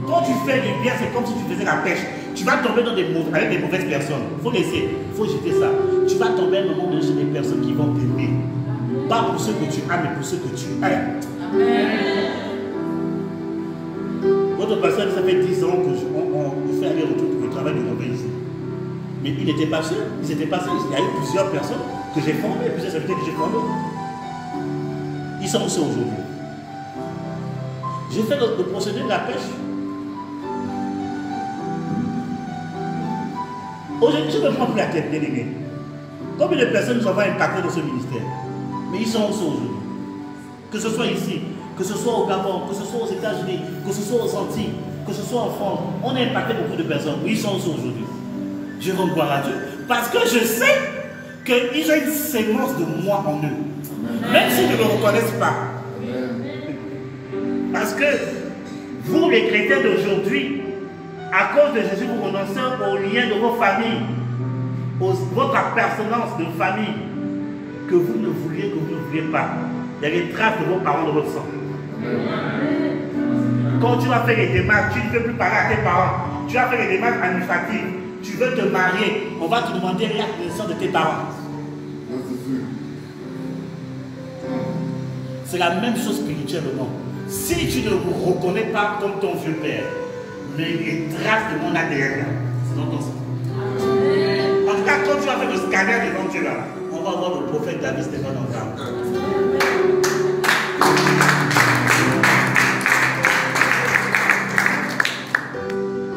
Quand tu fais du bien, c'est comme si tu faisais la pêche. Tu vas tomber dans avec des mauvaises personnes. Il faut laisser, il faut jeter ça. Tu vas tomber à un moment donné chez des personnes qui vont t'aimer. Pas pour ceux que tu as, mais pour ceux que tu aimes. Votre pasteur, ça fait 10 ans qu'on fait aller-retour pour le travail de nos ici. Mais il n'était pas seul, il n'était pas seul. Il y a eu plusieurs personnes que j'ai formées, plusieurs invités que j'ai formés. Ils sont aussi aujourd'hui. J'ai fait le procédé de la pêche. Aujourd'hui, je ne me prends plus la tête, bien aimé. Combien de personnes nous ont impacté dans ce ministère? Mais ils sont aussi aujourd'hui. Que ce soit ici, que ce soit au Gabon, que ce soit aux États-Unis, que ce soit aux Antilles, que ce soit en France, on a impacté beaucoup de personnes. Mais ils sont aussi aujourd'hui. Je rends gloire à Dieu. Parce que je sais qu'ils ont une sémence de moi en eux. Même s'ils ne le reconnaissent pas. Parce que vous, les chrétiens d'aujourd'hui, à cause de Jésus, vous renoncez aux liens de vos familles, votre appartenance de famille, que vous ne vouliez, que vous ne vouliez pas. Il y a les traces de vos parents dans votre sang. Quand tu vas faire les démarches, tu ne veux plus parler à tes parents. Tu vas faire les démarches administratives. Tu veux te marier, on va te demander l'acte de naissance de tes parents. C'est la même chose spirituellement. Si tu ne vous reconnais pas comme ton vieux père, mais les traces de mon ADN, c'est dans ton sang. En tout cas, quand tu vas faire le scanner devant Dieu là, on va voir le prophète David Stéphane en temps.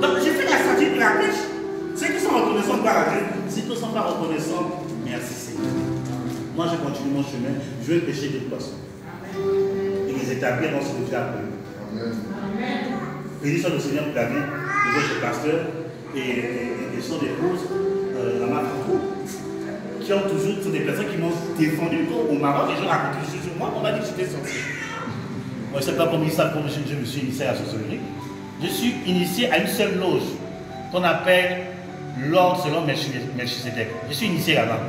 Donc j'ai fait la stratégie de la pêche. Ceux qui sont reconnaissants par la Dieu, ceux qui ne sont pas reconnaissants, merci Seigneur. Moi je continue mon chemin, je vais pêcher des poissons. Et les établir dans ce que Dieu a appelé. Béni soit le Seigneur pour la vie de votre pasteur et son épouse, la Matankou, qui ont toujours, sont des personnes qui m'ont défendu au Maroc. Les gens racontent sur moi, on m'a dit que j'étais sorti. Moi je ne sais pas comment je me suis initié à la sorcellerie. Je suis initié à une seule loge qu'on appelle l'ordre selon Melchisedec. Je suis initié là-bas.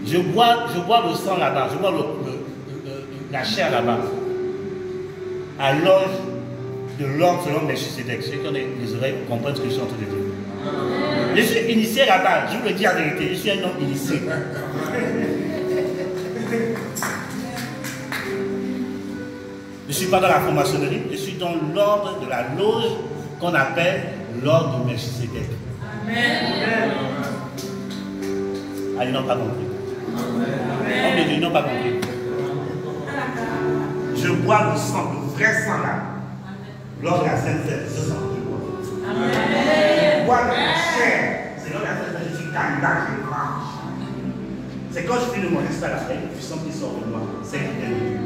Je bois le sang là-bas, je bois la chair là-bas. À l'ordre de l'ordre selon Melchisedec. Ceux qui ont les oreilles comprennent ce que je suis en train de dire. Je suis initié là-bas, je vous le dis la vérité, je suis un homme initié. Je ne suis pas dans la franc-maçonnerie, je suis dans l'ordre de la loge qu'on appelle l'ordre de Melchisedec. Ah, ils n'ont pas compris. Combien ils n'ont pas compris? Je bois le sang, le vrai sang là. Lors de la Sainte Fête, ce sang, je bois. Je bois de la chair. C'est lors de la Sainte Fête, je suis candidat, je mange. C'est quand je finis de manger ça là, il y a une puissance qui sort de moi. C'est qui vient de Dieu.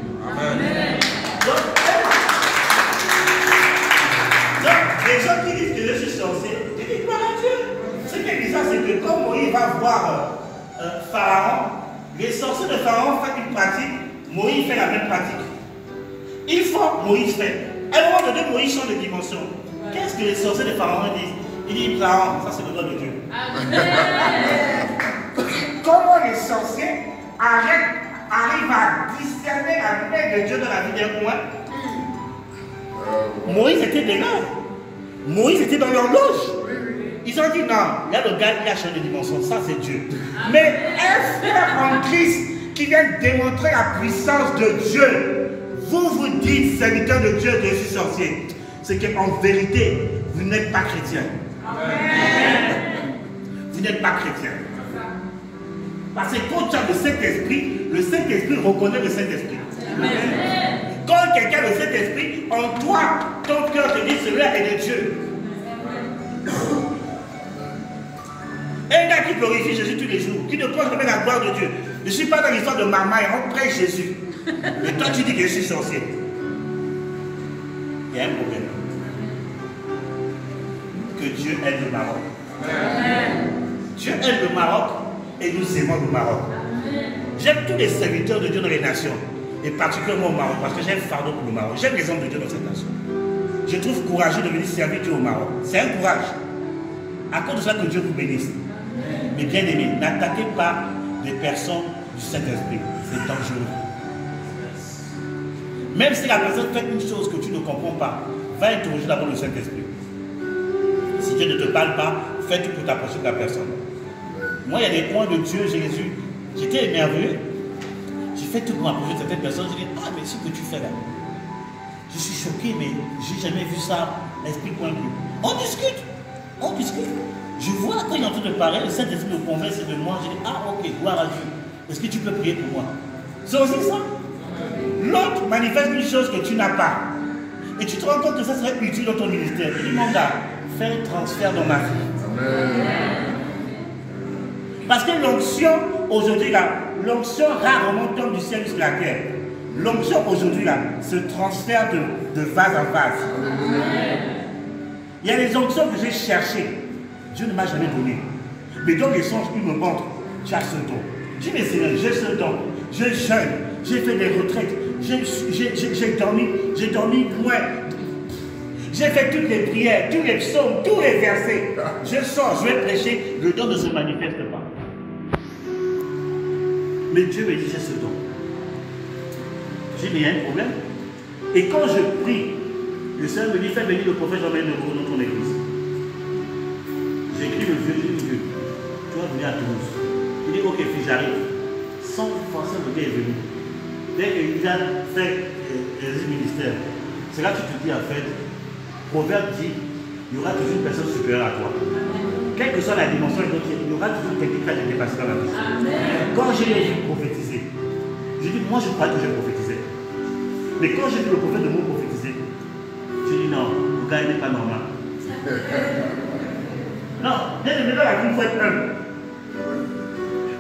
Donc, les gens qui disent que je suis sorcier, je dis gloire à Dieu. Ce qui est bizarre, c'est que quand Moïse va voir Pharaon, les sorciers de Pharaon font une pratique, Moïse fait la même pratique. Une fois, Moïse fait. À un moment donné, Moïse change de dimension. Qu'est-ce que les sorciers de Pharaon disent? Il dit, Pharaon, ça c'est le doigt de Dieu. Comment les sorciers arrivent à discerner la main de Dieu dans la vie d'un coin? Moïse était déjà. Moïse était dans leur loge. Ils ont dit non, là le gars il a changé de dimension, ça c'est Dieu. Mais un frère en Christ qui vient démontrer la puissance de Dieu, vous dites serviteur de Dieu que je suis sorcier. C'est qu'en vérité, vous n'êtes pas chrétien. Vous n'êtes pas chrétien. Parce que quand tu as le Saint-Esprit reconnaît le Saint-Esprit. Quand quelqu'un a le Saint-Esprit, en toi, ton cœur te dit celui-là est de Dieu. Un gars qui glorifie Jésus tous les jours, qui ne prend jamais la gloire de Dieu. Je ne suis pas dans l'histoire de maman et on prêche Jésus. Et toi tu dis que je suis sorcier. Il y a un problème. Que Dieu aide le Maroc. Dieu aide le Maroc et nous aimons le Maroc. J'aime tous les serviteurs de Dieu dans les nations. Et particulièrement au Maroc, parce que j'ai un fardeau pour le Maroc. J'aime les hommes de Dieu dans cette nation. Je trouve courageux de venir servir Dieu au Maroc. C'est un courage. À cause de ça que Dieu vous bénisse. Mais bien aimé, n'attaquez pas les personnes du Saint-Esprit. C'est dangereux. Même si la personne fait une chose que tu ne comprends pas, va interroger d'abord le Saint-Esprit. Si Dieu ne te parle pas, fais tout pour t'approcher de la personne. Moi, il y a des points de Dieu, Jésus. J'étais émerveillé. J'ai fait tout pour m'approcher de certaines personnes. Je dis, ah, mais ce que tu fais là, je suis choqué, mais j'ai jamais vu ça. Explique-moi un peu. On discute. On discute. Je vois quand il est en train de parler, le Saint-Esprit me converse de moi. Je dis, ah, ok, gloire à Dieu. Est-ce que tu peux prier pour moi? C'est aussi ça. L'autre manifeste une chose que tu n'as pas. Et tu te rends compte que ça serait utile dans ton ministère. Il dit, mon gars, fais un transfert dans ma vie. Parce que l'onction, aujourd'hui, là, l'onction rarement tombe du ciel jusqu'à la terre. L'onction, aujourd'hui, là, se transfère de vase en vase. Il y a des onctions que j'ai cherchées. Dieu ne m'a jamais donné. Mais dans les songes, il me montre, tu as ce don. Je dis, mais Seigneur, j'ai ce don. Je jeûne, j'ai fait des retraites, j'ai dormi loin. J'ai fait toutes les prières, tous les psaumes, tous les versets. Je sors, je vais prêcher, le don ne se manifeste pas. Mais Dieu me dit, j'ai ce don. J'ai dit, mais il y a un problème. Et quand je prie, le Seigneur me dit, fais venir le prophète Jean-Marie Neveu dans ton église. J'écris le vieux, je dis, Dieu, tu vas venir à Toulouse. Il dit, ok, fils, j'arrive. Sans forcer, le gars est venu. Dès qu'il a fait le ministère, c'est là que tu te dis, en fait, Proverbe dit, il y aura toujours une personne supérieure à toi. Quelle que soit la dimension, il y aura toujours quelqu'un qui va te dépasser dans la vie. Quand j'ai vu prophétiser, j'ai dit, moi je crois que j'ai prophétisé. Mais quand j'ai vu le prophète de moi prophétiser, j'ai dit, non, le gars il n'est pas normal. Non, dès le début, il faut être humble.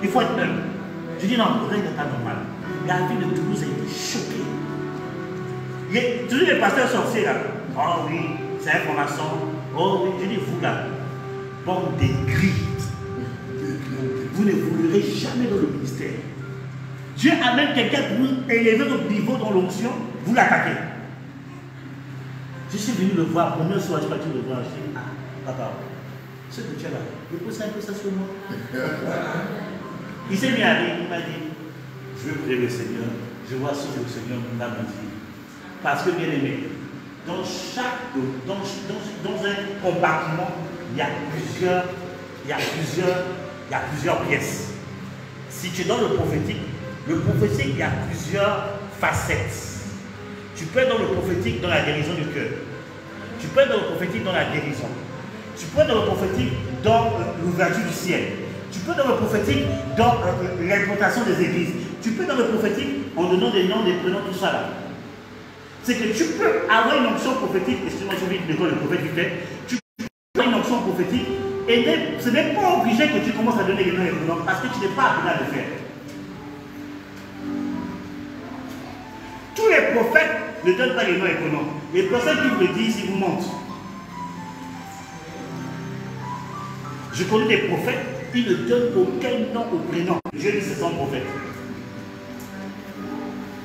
Il faut être humble. Je dis, non, le gars il n'est pas normal. La ville de Toulouse a été choquée. Il y a toujours les pasteurs sorciers là. Oh oui, c'est un franc-maçon. Oh oui, je dis, vous là, bande des gris. Vous ne voudrez jamais dans le ministère. Dieu amène quelqu'un pour vous élever votre niveau dans l'onction, vous l'attaquez. Je suis venu le voir, première soir, je suis parti le voir. Je dis, ah, papa, ce que tu as là, je pose un peu ça sur moi. Il s'est mis à rire, il m'a dit, je veux prier le Seigneur, je vois ce que le Seigneur m'a dit. Parce que, bien aimé, dans un compartiment, il y a plusieurs pièces. Si tu es dans le prophétique, il y a plusieurs facettes. Tu peux être dans le prophétique dans la guérison du cœur. Tu peux être dans le prophétique dans la guérison. Tu peux être dans le prophétique dans l'ouverture du ciel. Tu peux dans le prophétique dans l'implantation des églises. Tu peux dans le prophétique en donnant des noms, des prénoms, tout ça là. C'est que tu peux avoir une onction prophétique, excuse-moi, je vais dire le prophète vite fait. Tu peux avoir une onction prophétique et ce n'est pas obligé que tu commences à donner des noms et des prénoms parce que tu n'es pas appelé à le faire. Tous les prophètes ne donnent pas les noms et prénoms. Les personnes qui vous le disent, ils vous mentent. Je connais des prophètes, ils ne donnent aucun nom au prénom. Dieu dit c'est son prophète.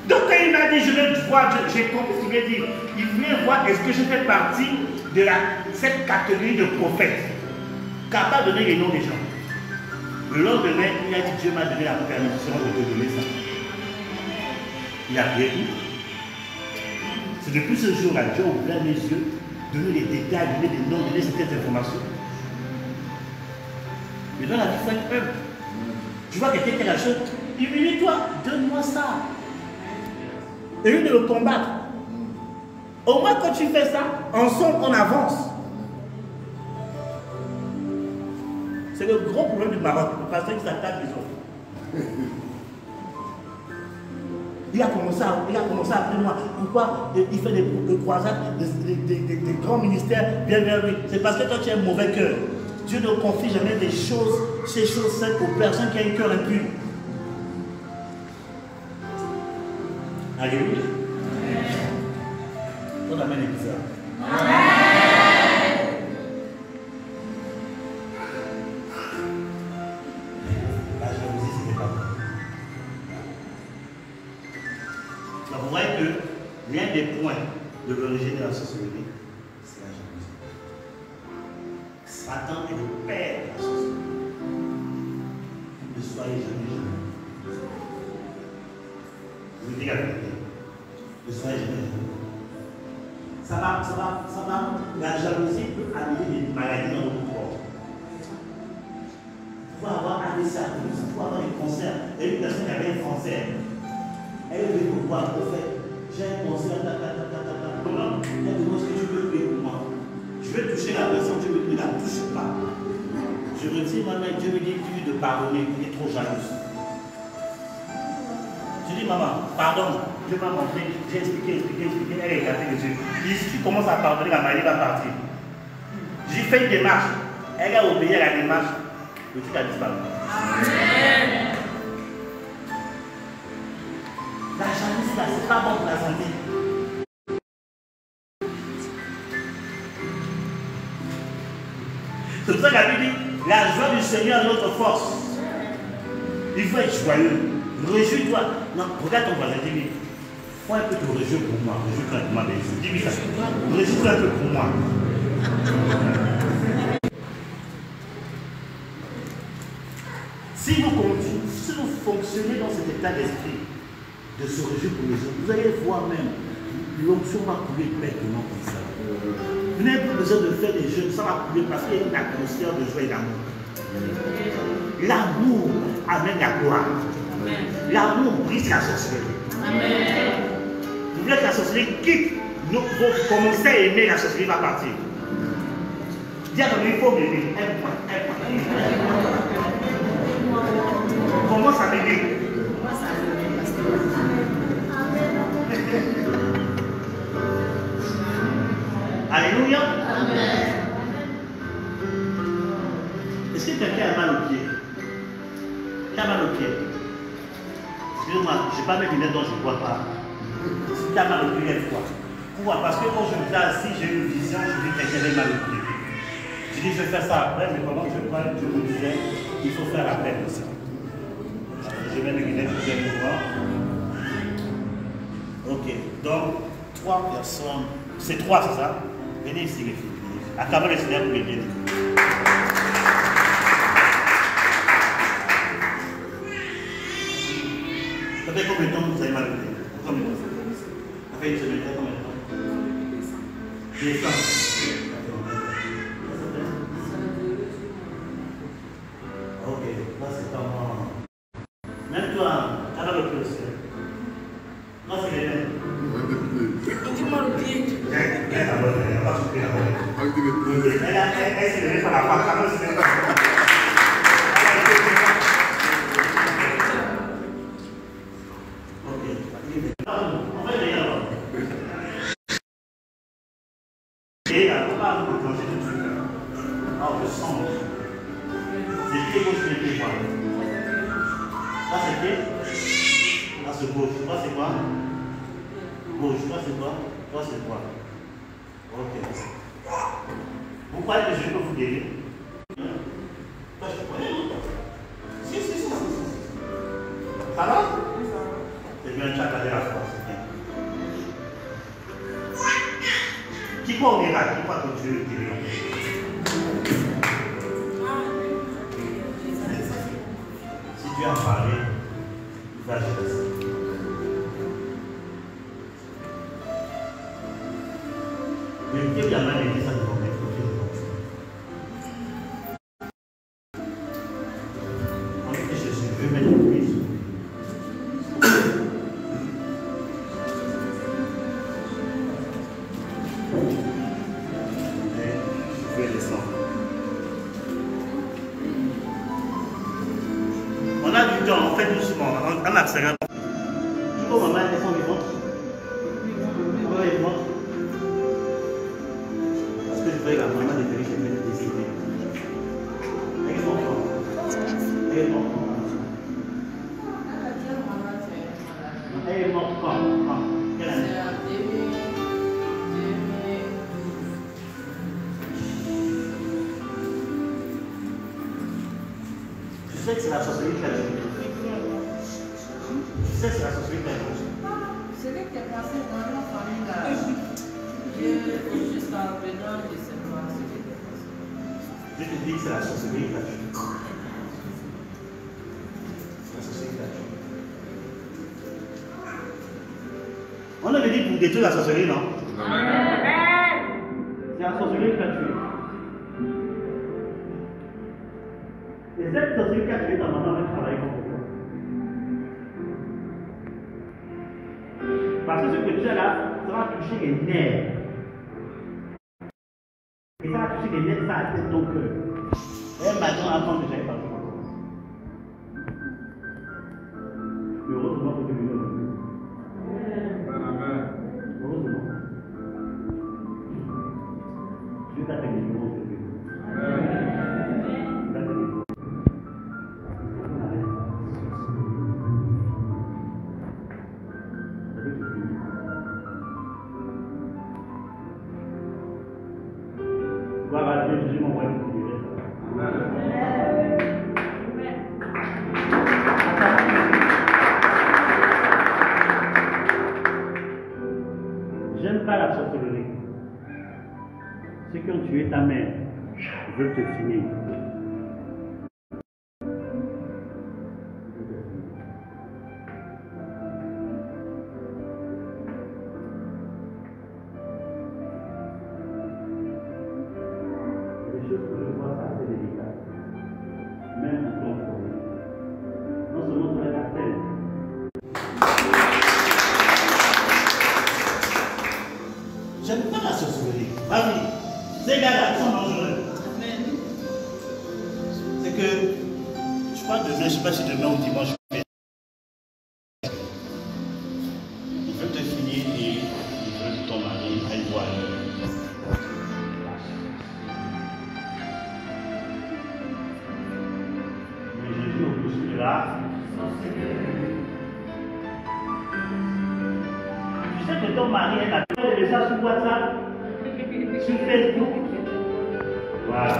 Donc quand il m'a dit je vais voir, j'ai compris ce qu'il veut dire. Il voulait voir est-ce que je fais partie de cette catégorie de prophètes capable de donner les noms des gens. Le lendemain, il a dit Dieu m'a donné la permission de te donner ça. Il a rien dit. C'est depuis ce jour-là, Dieu a ouvert mes yeux, donné les détails, donné des noms, donné certaines informations. Mais dans la vie, il faut être humble. Tu vois quelqu'un qui a la chose, humilie-toi, donne-moi ça. Et lui de le combattre. Au moins quand tu fais ça, ensemble on avance. C'est le gros problème du Maroc. Le pasteur qui s'attaque les autres. Il a commencé à appeler moi. Pourquoi il fait des croisades, des grands ministères bien vers lui? C'est parce que toi tu as un mauvais cœur. Dieu ne confie jamais ces choses saintes aux personnes qui ont un cœur impur. Alléluia. On amène l'église. La jalousie, c'était pas bon. Donc, vous voyez que l'un des points de l'origine de la sorcellerie, c'est la jalousie. Satan est le père de la sorcellerie. Ne soyez jamais jaloux. Je vous dis la vérité. Ne soyez jamais jaloux. La jalousie peut amener des maladies dans notre corps. Vous pouvez avoir un AVC, vous pouvez avoir des cancers. Il y a une personne qui avait un cancer. Elle veut me voir, prophète. J'ai un cancer, comment? Elle me demande ce que tu veux prier pour moi. Je vais toucher la personne, Dieu me dit, ne la touche pas. Je retire ma main, Dieu me dit de pardonner, il est trop jalouse. Je dis, maman, pardon. Dieu m'a montré, j'ai expliqué, elle est écartée de Dieu. Si tu commences à pardonner, la maladie va partir. J'ai fait une démarche, elle a obéi à la démarche, le truc a disparu. Amen. La jalousie, là, c'est pas bon pour la santé. C'est pour ça que la Bible dit, la joie du Seigneur est notre force. Il faut être joyeux. Réjouis-toi. Non, regarde ton voisin, dis-lui. Faut un peu te réjouir pour moi. Réjouis-toi pour moi, dis-lui ça. Réjouis-toi un peu pour moi. Si vous fonctionnez dans cet état d'esprit, de se réjouir pour les autres, vous allez voir même, l'onction va couler maintenant comme ça. Vous n'avez plus besoin de faire des jeux, ça va couler parce qu'il y a une atmosphère de joie et d'amour. L'amour amène la gloire. L'amour brise la sorcellerie. Vous voulez que la sorcellerie quitte, vous commencez à aimer, la sorcellerie va partir. Dis à ton il faut m'aimer. Commence à m'aimer. Alléluia. Amen. Est-ce que quelqu'un a mal au pied? Qui a mal au pied? Excusez-moi, je n'ai pas mes lunettes donc je ne vois pas. Si tu as mal au pied, lève-toi. Pourquoi? Parce que quand je me dis assis, j'ai une vision, je dis que quelqu'un a mal au pied. Je dis je vais faire ça après, mais pendant que je parle, je me disais, il faut faire appel de ça. Je mets mes lunettes, vous allez voir. Ok, donc 3 personnes. C'est 3, c'est ça? Venez ici, les filles. Acclamez le Seigneur pour les bien. Ça fait combien de temps que vous avez mal au pied? Combien de temps? Ça fait une semaine, ça fait combien de temps? Décembre. Ok, là c'est pas moi. Même toi, tu as le pied aussi. Non, c'est les mêmes. Tu m'as le pied. Elle s'est levée par la femme, quoi? Ça c'est pied? Là c'est gauche. Toi c'est quoi? Gauche. Toi c'est quoi? Toi c'est quoi? Ok. Vous croyez que je peux vous guérir? Toi je connais, non? Si. Ça va? C'est bien, tu as gardé la foi, c'est bien. Qui croit au miracle? Qui croit que Dieu guérit? Si Dieu a parlé, il va agir. Mais Dieu lui a mal aidé, ça ne va pas être Dieu. En fait, Jésus veut mettre le pied sur lui. On a du temps, on fait doucement, on accélère. Tu peux maman, elles sont vivantes? Oui, vivantes. Parce que je veux que la maman de Félix me décider. Elle est morte. Elle est morte. Elle est morte quand? Quelle année? Je sais que c'est la sorcellerie qui a joué. Je sais que c'est la sorcellerie qui a joué. C'est vrai que tu es passé dans la famille là. Jusqu'à présent, je ne sais pas ce qui est passé. Je te dis que c'est la sorcellerie qui a joué. C'est la sorcellerie qui a joué. On avait dit pour détruire la sorcellerie, non? C'est la sorcellerie qui a tué. Et cette sorcellerie qui a tué ta maman va travailler comme toi. Parce que ce que tu as là, ça va toucher les nerfs. Et ça va toucher les nerfs, ça atteint ton cœur. Et maintenant, avant que j'aille parler encore. Mais heureusement que tu es venu. Heureusement. Dieu t'a fait des numéros aujourd'hui. Gloire à Dieu, Jésus m'envoie une prière. J'aime pas la sorcellerie. Ceux qui ont tué ta mère veulent te finir. J'aime pas la sorcellerie. Vas-y. Ces gars-là sont dangereux. C'est que, je crois demain, je ne sais pas si demain ou dimanche, ils veulent te finir et ils veulent que ton mari aille voir. Mais Jésus au plus de là. Tu sais que ton mari est à toi de messages sur WhatsApp, sur Facebook. Voilà.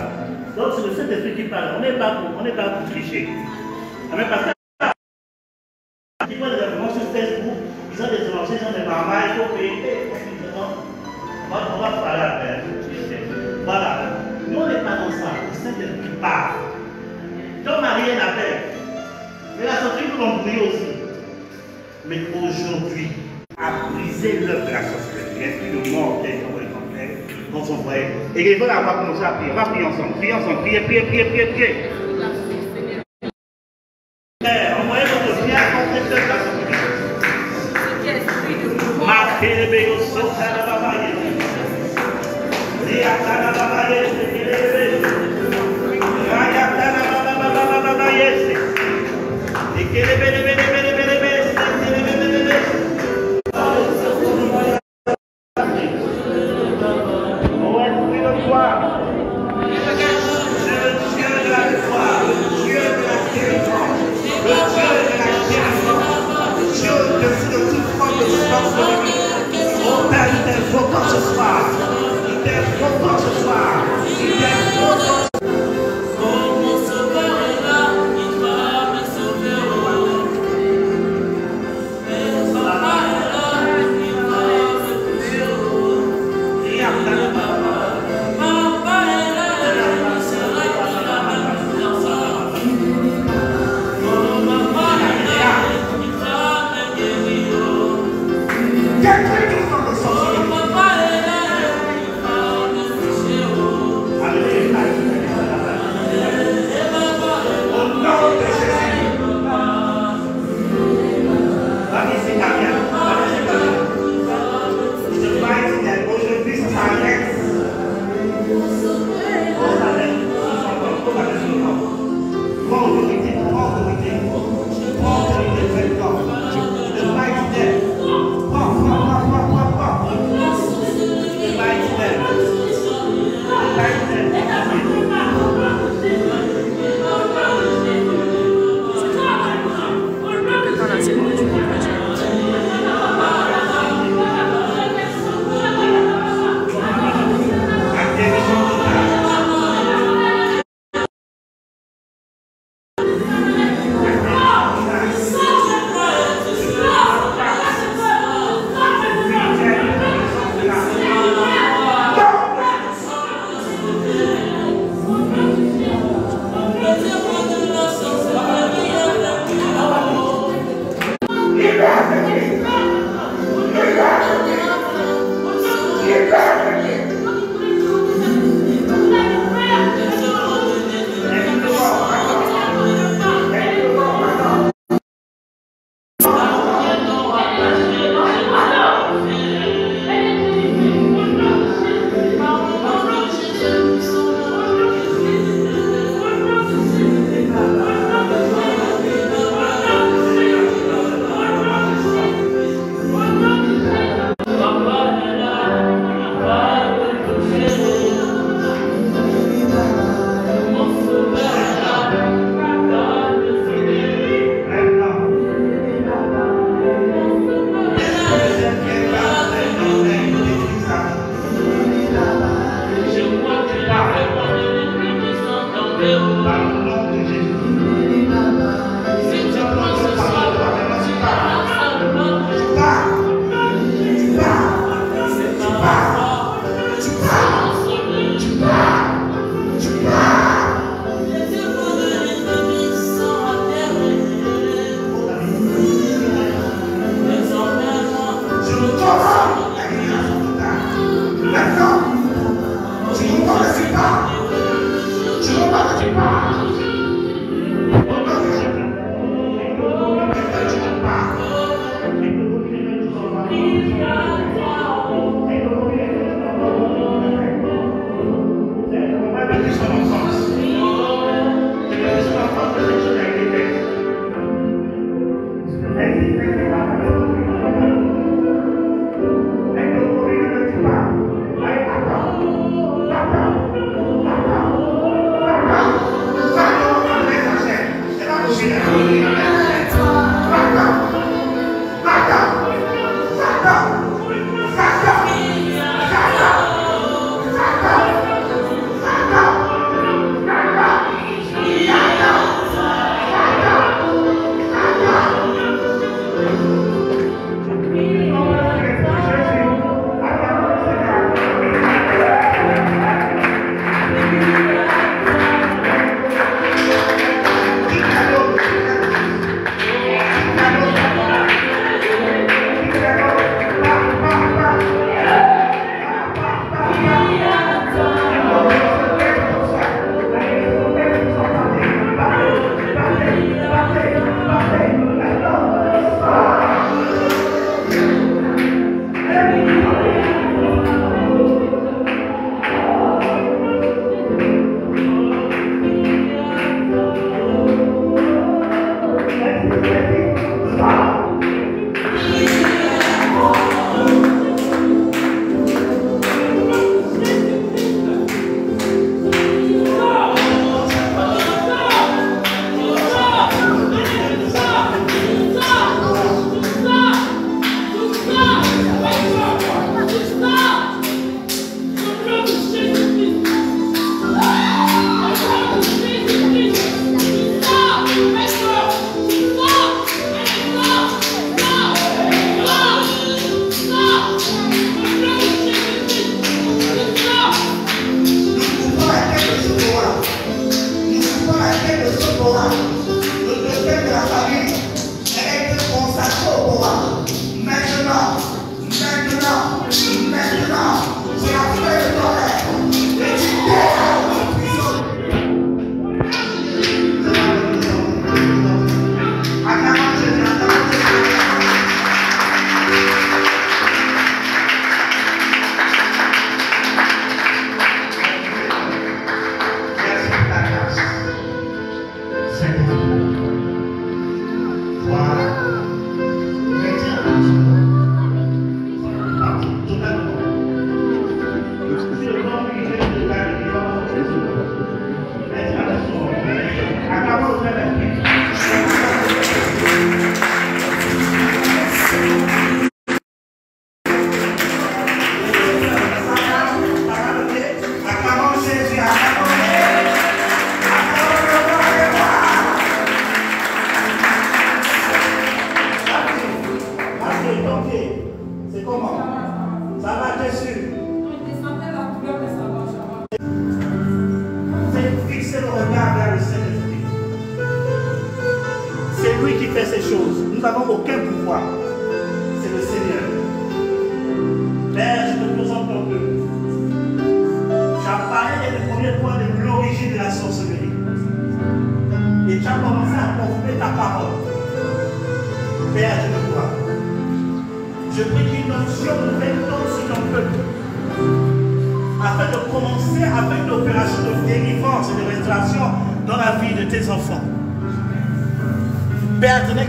Donc c'est le Saint-Esprit qui parle. On n'est pas pour tricher. Mais parce que ils voient des informations sur Facebook, ils ont des informations, ils ont des mamans, il faut payer. On va parler après. Voilà. Nous on n'est pas dans ça. Le Saint-Esprit parle. Ton mari est la paix. Mais la sortie nous l'ont brûlé aussi. Mais aujourd'hui, à briser l'œuvre de la sorcellerie, l'esprit de mort qui est dans son frère. Et les gens là, on va commencer à prier. On va prier ensemble. Prier ensemble. Prier. Envoyez votre bien contre cette œuvre de la sorcellerie. Marquez les béos, sautez la babaye. Riata la babaye, c'est qu'il est levé. Rayata la babaye, c'est qu'il est levé. Dieu de la gloire, Dieu de la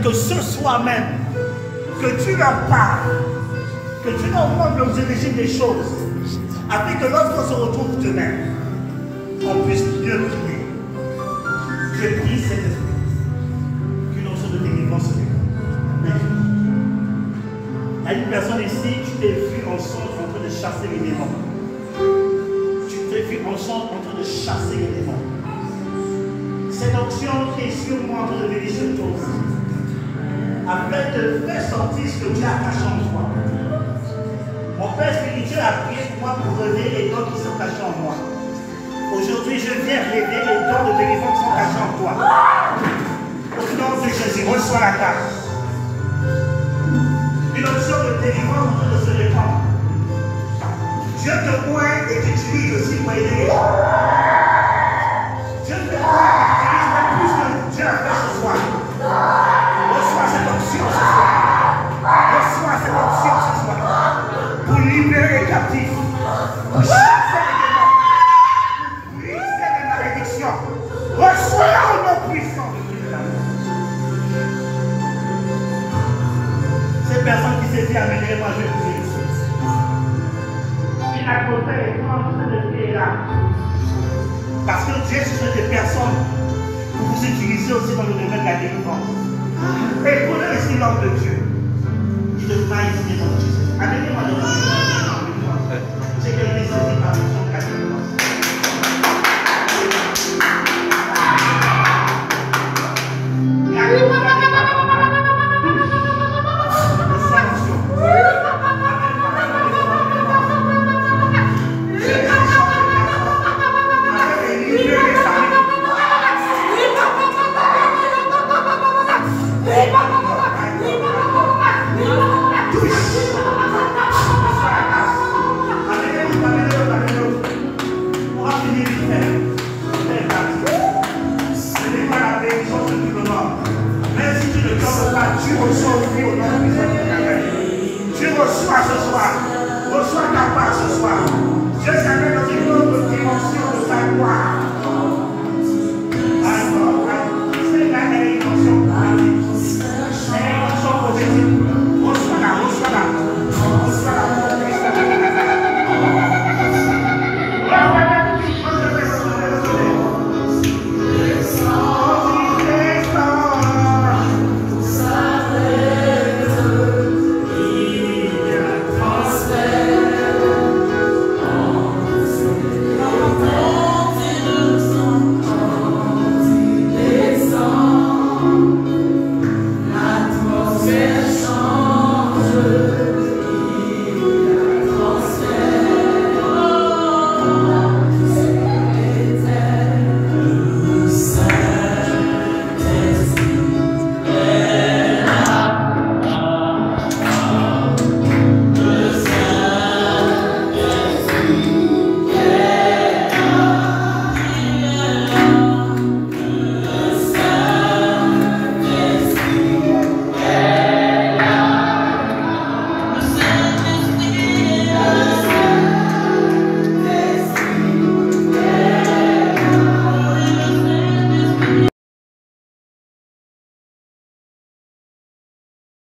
Que ce soit même, que tu leur parles, que tu leur montres les origines des choses, afin que lorsqu'on se retrouve demain, on puisse mieux prier. Je prie cet esprit, qu'une option de délivrance se déroule. Il y a une personne ici, tu t'es vu ensemble en train de chasser les démons. Tu t'es vu ensemble en train de chasser les démons. Cette option qui est sur moi en train de venir sur toi aussi, afin de faire sortir ce que Dieu a caché en toi. Mon Père spirituel a prié pour moi pour révéler les dons qui sont cachés en moi. Aujourd'hui, je viens révéler les dons de délivrance qui sont cachés en toi. Au nom de Jésus, reçois la grâce. Une option de délivrance en train de se répandre. Dieu te pointe et t'utilise aussi pour aider les gens. Dieu te pointe et t'utilise même plus que Dieu a fait ce soir. Reçois cette option ce soir. Reçois cette option ce soir. Pour libérer les captifs. Pour chasser les démons. Pour briser les malédictions. Reçois au nom puissant de Jésus. Ces personnes qui se disent amenez moi je vais vous dire. Il a côté les grands de ce là. Parce que Dieu, ce sont des personnes vous utilisez aussi dans le domaine de la délivrance. Et prenez aussi l'homme de Dieu. Il ne pas hésiter dans Jésus. Amenez-moi dans le monde. C'est que les saisi par le son de la délivrance. Tu reçois ce soir ta part ce soir. Je savais